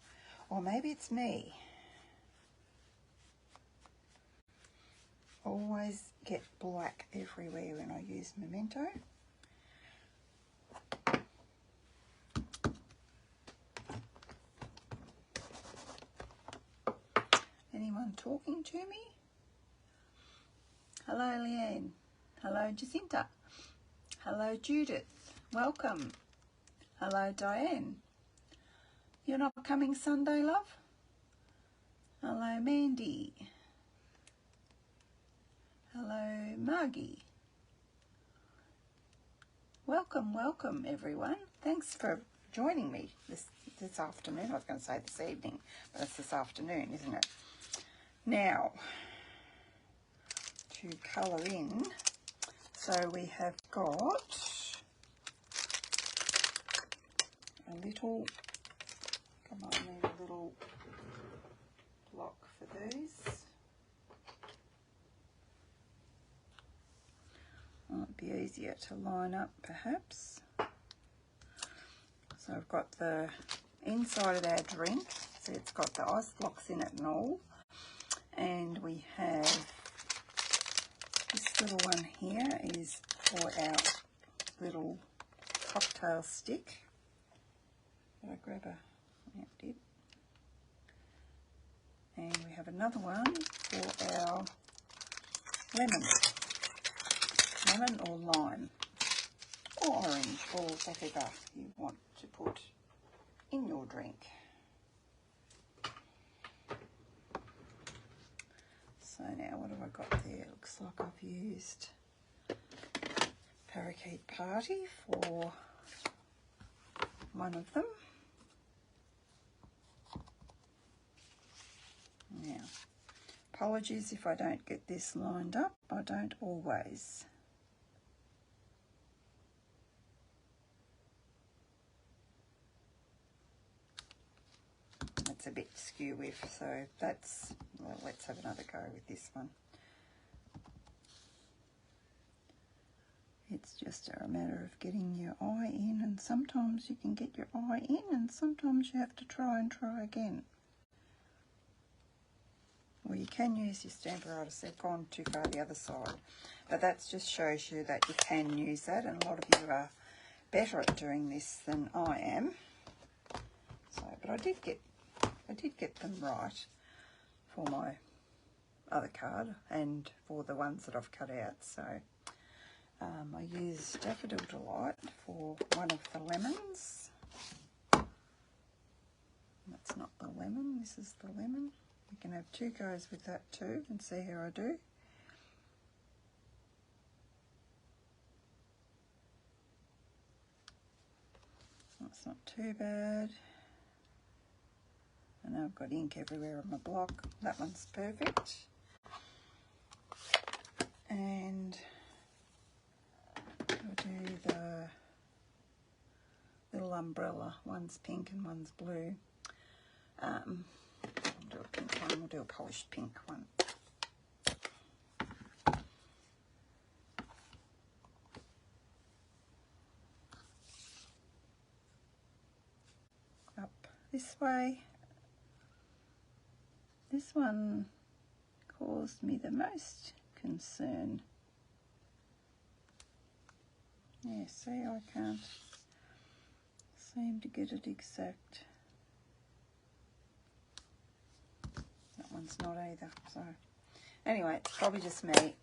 [SPEAKER 1] Or maybe it's me. Always get black everywhere when I use Memento. Anyone talking to me? Hello, Leanne. Hello, Jacinta. Hello, Judith. Welcome. Hello, Diane. You're not coming Sunday, love? Hello, Mandy. Hello, Margie. Welcome, welcome, everyone. Thanks for joining me this afternoon. I was going to say this evening, but it's this afternoon, isn't it? Now, to colour in, so we have got a little, come on, I need a little block for these. Might be easier to line up perhaps. So I've got the inside of our drink, so it's got the ice blocks in it and all. And we have this little one here is for our little cocktail stick. Did I grab a, yeah, I did. And we have another one for our lemon or lime or orange or whatever you want to put in your drink. So now what have I got there? Looks like I've used Parakeet Party for one of them. Now, apologies if I don't get this lined up. I don't always. It's a bit skew with, so that's, well, let's have another go with this one. It's just a matter of getting your eye in, and sometimes you can get your eye in and sometimes you have to try again. Or you can use your Stamparatus. They've gone too far the other side, but that just shows you that you can use that, and a lot of you are better at doing this than I am. So, but I did get them right for my other card and for the ones that I've cut out. So I used Daffodil Delight for one of the lemons. That's not the lemon, this is the lemon. You can have two goes with that too and see how I do. That's not too bad. And now I've got ink everywhere on my block. That one's perfect. And I'll do the little umbrella. One's pink and one's blue. I'll do a pink one. We'll do a polished pink one. Up this way. This one caused me the most concern. Yeah, see, I can't seem to get it exact. That one's not either, so anyway, it's probably just me.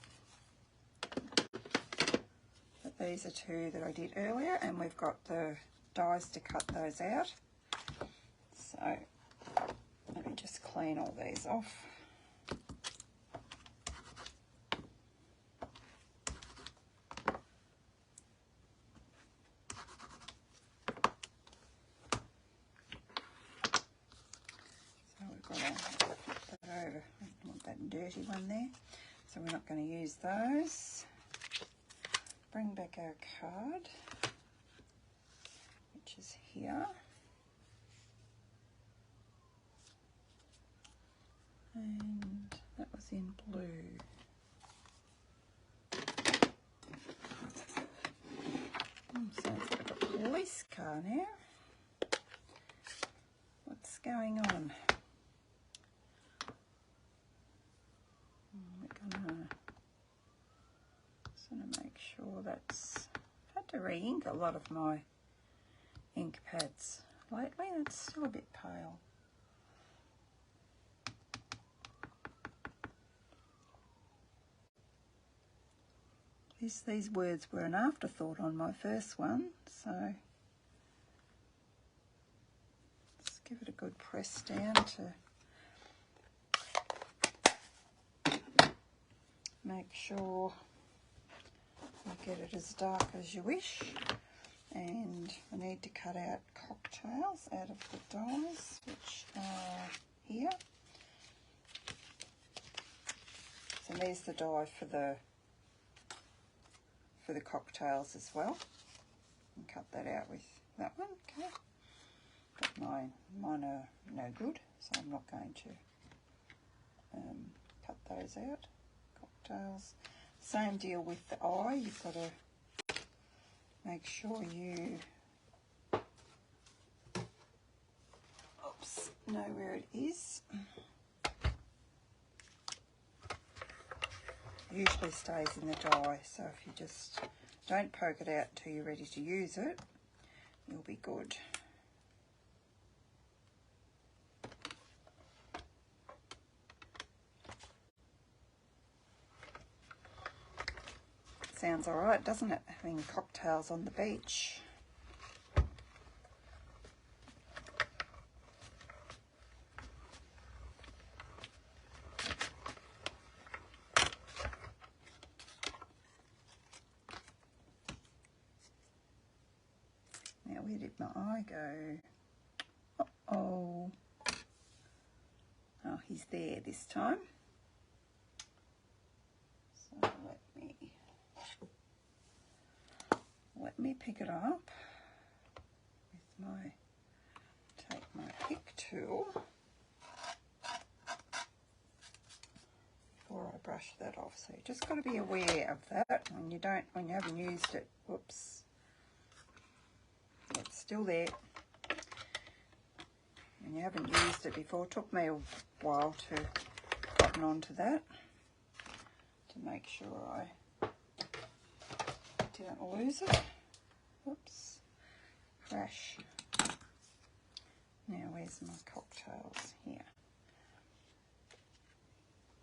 [SPEAKER 1] But these are two that I did earlier, and we've got the dies to cut those out. So let me just clean all these off. So flip that over. I don't want that dirty one there. So we're not going to use those. Bring back our card, which is here. And that was in blue. So it's got a police car now. What's going on? We're gonna sort of make sure that's... I've had to re-ink a lot of my ink pads lately. That's still a bit pale. These words were an afterthought on my first one, so let's give it a good press down to make sure you get it as dark as you wish. And we need to cut out cocktails out of the dies, which are here. So there's the die for the cocktails as well, and cut that out with that one. Okay, but mine are no good, so I'm not going to cut those out. Cocktails, same deal with the eye. You've got to make sure you know where it is. Usually stays in the die, so if you just don't poke it out until you're ready to use it, you'll be good. Sounds alright, doesn't it, having cocktails on the beach? Now, where did my eye go? Uh-oh. Oh, he's there this time. So let me pick it up with take my pick tool before I brush that off. So you just got to be aware of that when you haven't used it. Whoops. It's still there. When you haven't used it before, it took me a while to cotton onto that to make sure I didn't lose it. Whoops. Crash. Now, where's my cocktails? Here.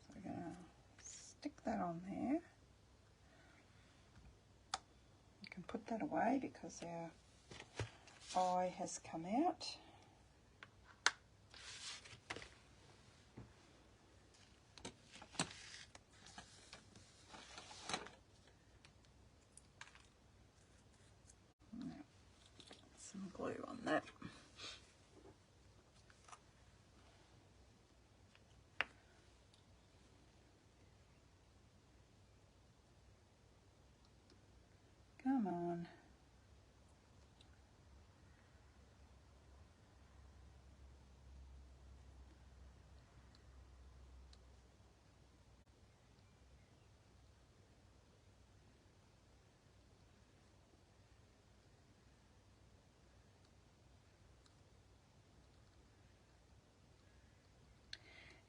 [SPEAKER 1] So we're going to stick that on there. You can put that away because our eye has come out. Some glue on that. Come on.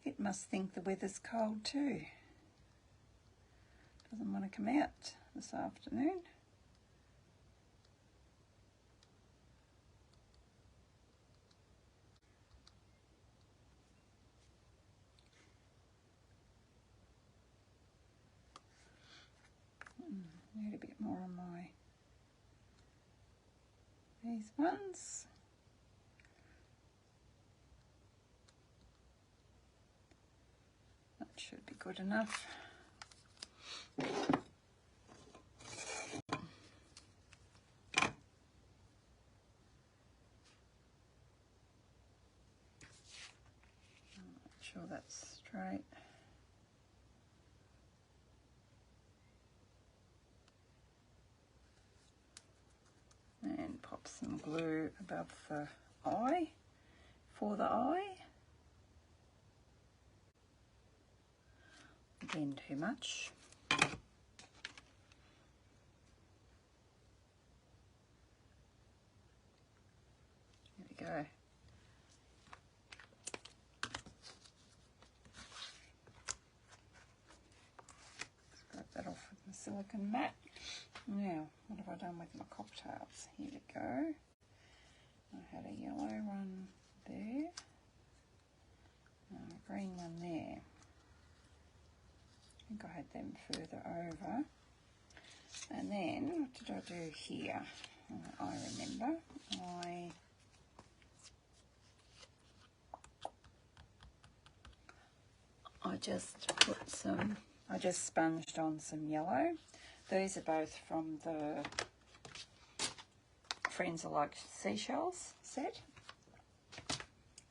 [SPEAKER 1] It must think the weather's cold too. Doesn't want to come out this afternoon. Need a bit more on these ones. That should be good enough. sure that's straight. And pop some glue above the eye, for the eye. Again, too much. There we go. Scrub that off with my silicone mat. Now, what have I done with my cocktails? Here we go. I had a yellow one there, and a green one there. I think I had them further over. And then, what did I do here? I remember, I just sponged on some yellow. These are both from the Friends Are Like Seashells set.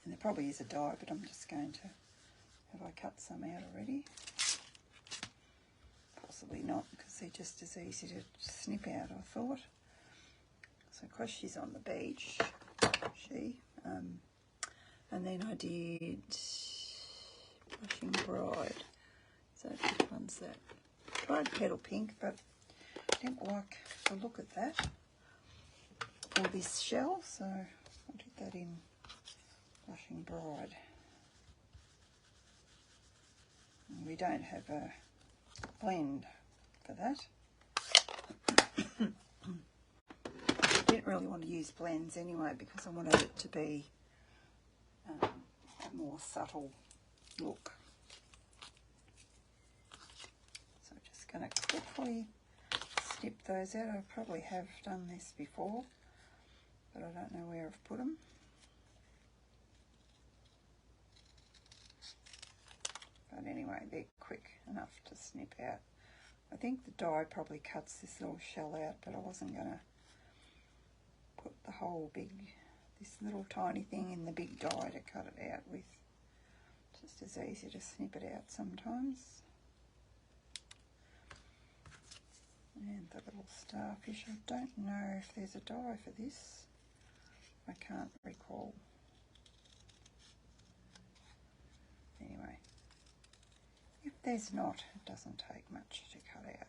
[SPEAKER 1] And there probably is a dye, but I'm just going to, have I cut some out already? Possibly not, because they're just as easy to snip out, I thought. So, of course, she's on the beach, and then I did Blushing Bride. So, which one's that? Tried Petal Pink, but I didn't like the look of that, or this shell, so I did that in Blushing Bride. And we don't have a blend for that. I didn't really want to use blends anyway because I wanted it to be a more subtle look. So I'm just going to quickly snip those out. I probably have done this before, but I don't know where I've put them. But anyway, they're quick enough to snip out. I think the die probably cuts this little shell out, but I wasn't going to put the whole this little tiny thing in the big die to cut it out with. Just as easy to snip it out sometimes. And the little starfish, I don't know if there's a die for this. I can't recall. Anyway, if there's not, it doesn't take much to cut out.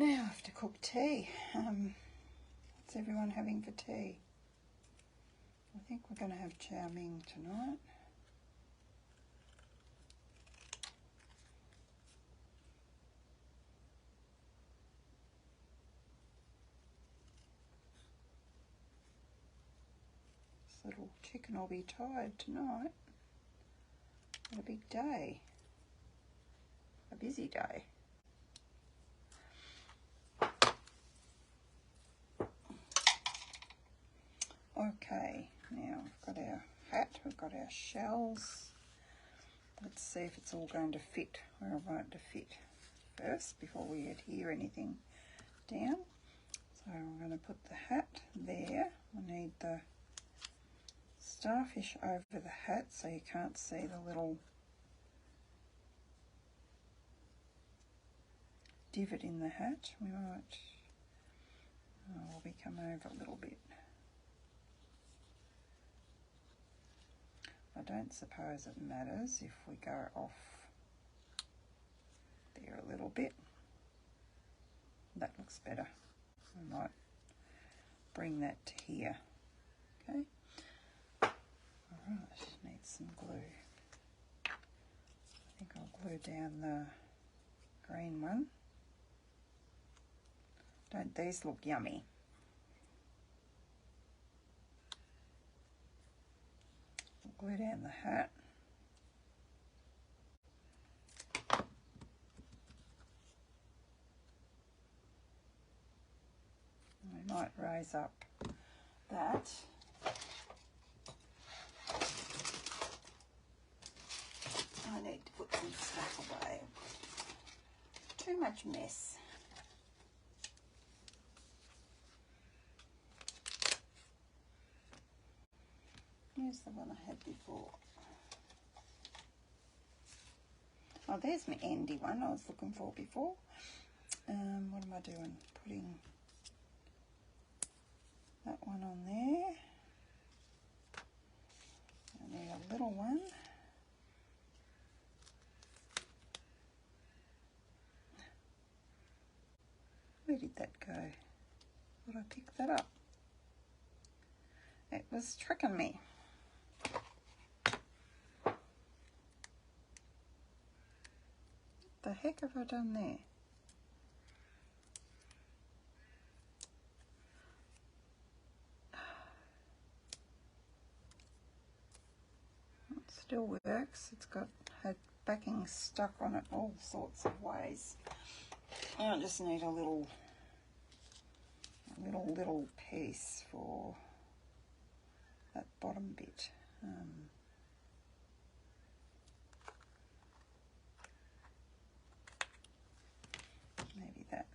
[SPEAKER 1] Now I have to cook tea. What's everyone having for tea? I think we're going to have chow mein tonight. This little chicken will be tired tonight. What a big day. A busy day. Okay, now we've got our hat, we've got our shells. Let's see if it's all going to fit where I want it to fit first before we adhere anything down. So I'm going to put the hat there. I need the starfish over the hat so you can't see the little divot in the hat. We might, will we come over a little bit? I don't suppose it matters if we go off there a little bit. That looks better. I might bring that to here. Okay. Alright, need some glue. I think I'll glue down the green one. Don't these look yummy? Glue down the hat. We might raise up that some stuff away. Too much mess. Here's the one I had before. Oh, there's my Andy one I was looking for before. What am I doing? Putting that one on there. I need a little one. Where did that go? Thought I picked that up. It was tricking me. What the heck have I done there? It still works. It's got had backing stuck on it all sorts of ways. Now I just need a little piece for that bottom bit. Maybe that.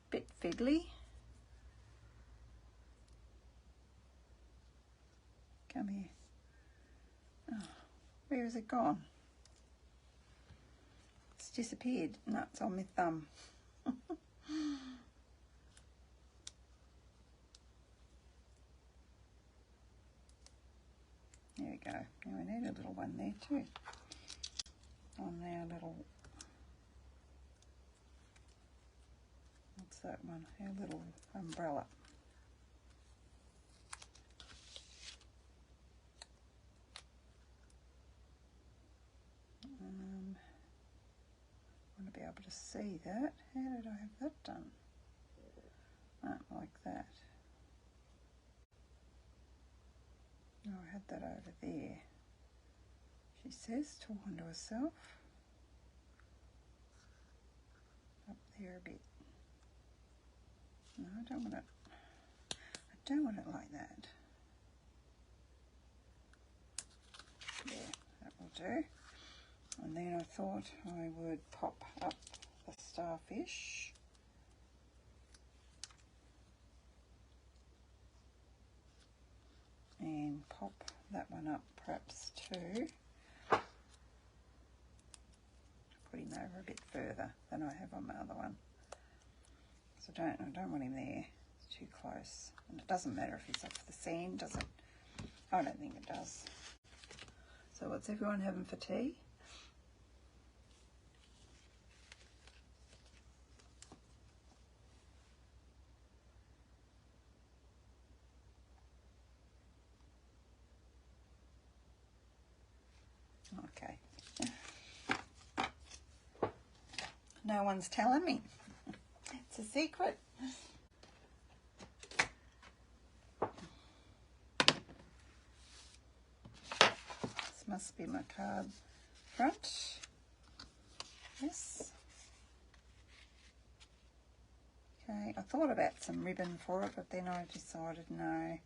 [SPEAKER 1] Bit fiddly. Come here. Oh, where has it gone? It's disappeared. No, it's on my thumb. There we go. Now we need a little one there too. On our little, what's that one? Our little umbrella. I want to be able to see that. How did I have that done? Like that. No, I had that over there. She says, talking to herself. Up there a bit. No, I don't want it. I don't want it like that. There, that will do. And then I thought I would pop up the starfish. And pop that one up perhaps too. Put him over a bit further than I have on my other one. So I don't want him there. It's too close. And it doesn't matter if he's off the sand, does it? I don't think it does. So what's everyone having for tea? Okay. No one's telling me. It's a secret. This must be my card front. Yes. Okay, I thought about some ribbon for it, but then I decided no,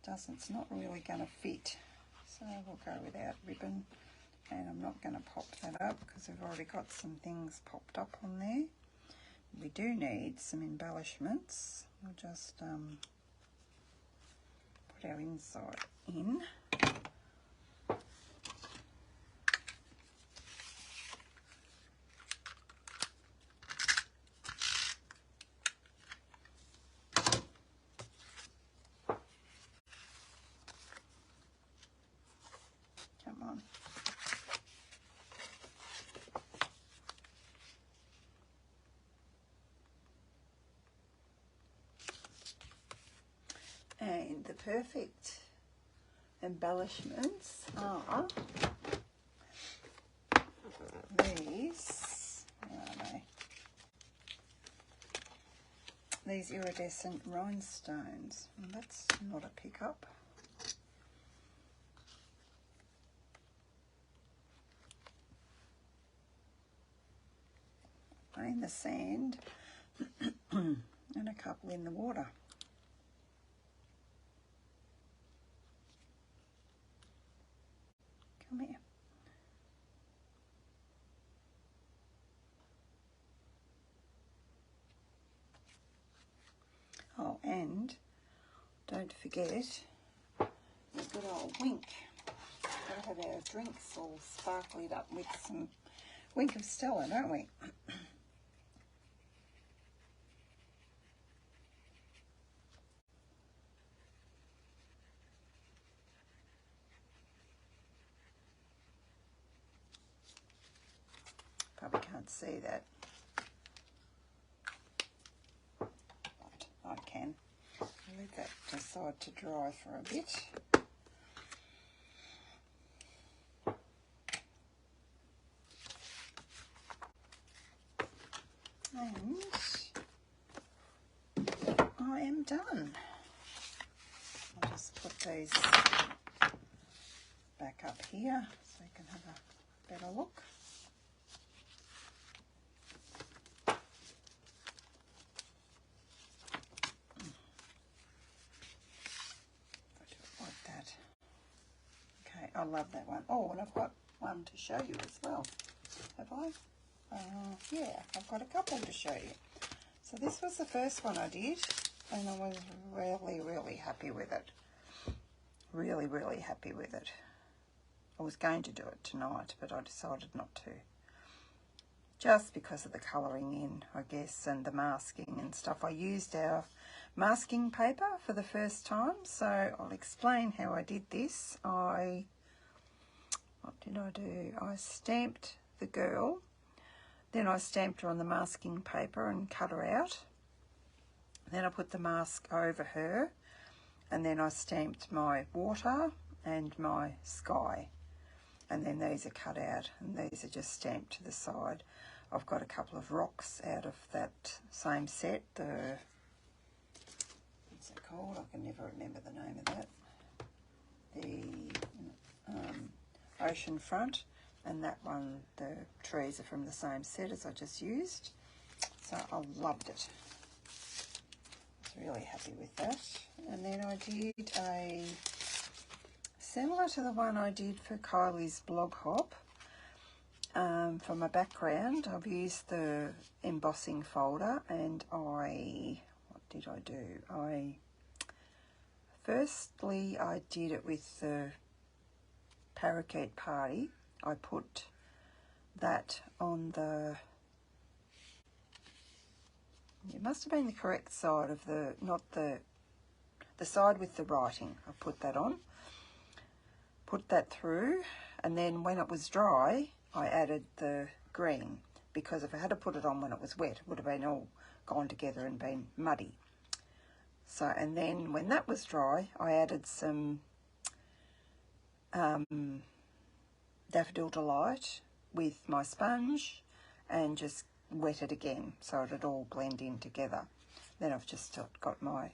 [SPEAKER 1] it's not really going to fit. So we'll go without ribbon, and I'm not going to pop that up because we've already got some things popped up on there. We do need some embellishments. We'll just put our inside in. Come on. And the perfect embellishments are these, where are they? These iridescent rhinestones. Well, that's not a pickup. One in the sand and a couple in the water. Come here. Oh, and don't forget the good old Wink. Gotta have our drinks all sparkled up with some Wink of Stella, don't we? Probably can't see that. But I can. I'll leave that aside to dry for a bit. And I am done. I'll just put these back up here so you can have a better look. Like that. Okay, I love that one. Oh, and I've got one to show you as well. Have I? Yeah, I've got a couple to show you. So this was the first one I did, and I was really, really happy with it. Really, really happy with it. I was going to do it tonight, but I decided not to. Just because of the colouring in, I guess, and the masking and stuff. I used our masking paper for the first time, so I'll explain how I did this. What did I do? I stamped the girl. Then I stamped her on the masking paper and cut her out. Then I put the mask over her, and then I stamped my water and my sky. And then these are cut out, and these are just stamped to the side. I've got a couple of rocks out of that same set. What's it called? I can never remember the name of that. The ocean front. And that one, the trees are from the same set as I just used. So I loved it. I was really happy with that. And then I did a, similar to the one I did for Kylie's Blog Hop. For my background, I've used the embossing folder, and what did I do? Firstly, I did it with the Parakeet Party. I put that on it must have been the correct side of not the side with the writing. I put that on, put that through, and then when it was dry, I added the green, because if I had to put it on when it was wet, it would have been all gone together and been muddy. So, and then when that was dry, I added some Daffodil Delight with my sponge and just wet it again so it'd all blend in together. Then I've just got my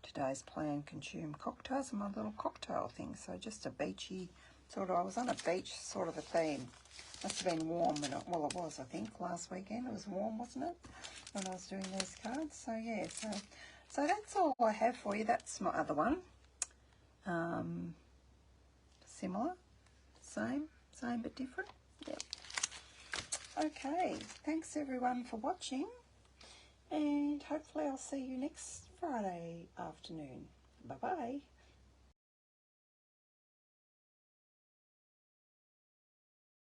[SPEAKER 1] today's Plan Consume cocktails and my little cocktail thing. So just a beachy sort of, I was on a beach sort of a theme. Must have been warm when it was, I think, last weekend. It was warm, wasn't it, when I was doing these cards? So yeah, so that's all I have for you. That's my other one. Similar, same but different. Yep. Okay, thanks everyone for watching, and hopefully I'll see you next Friday afternoon. Bye-bye.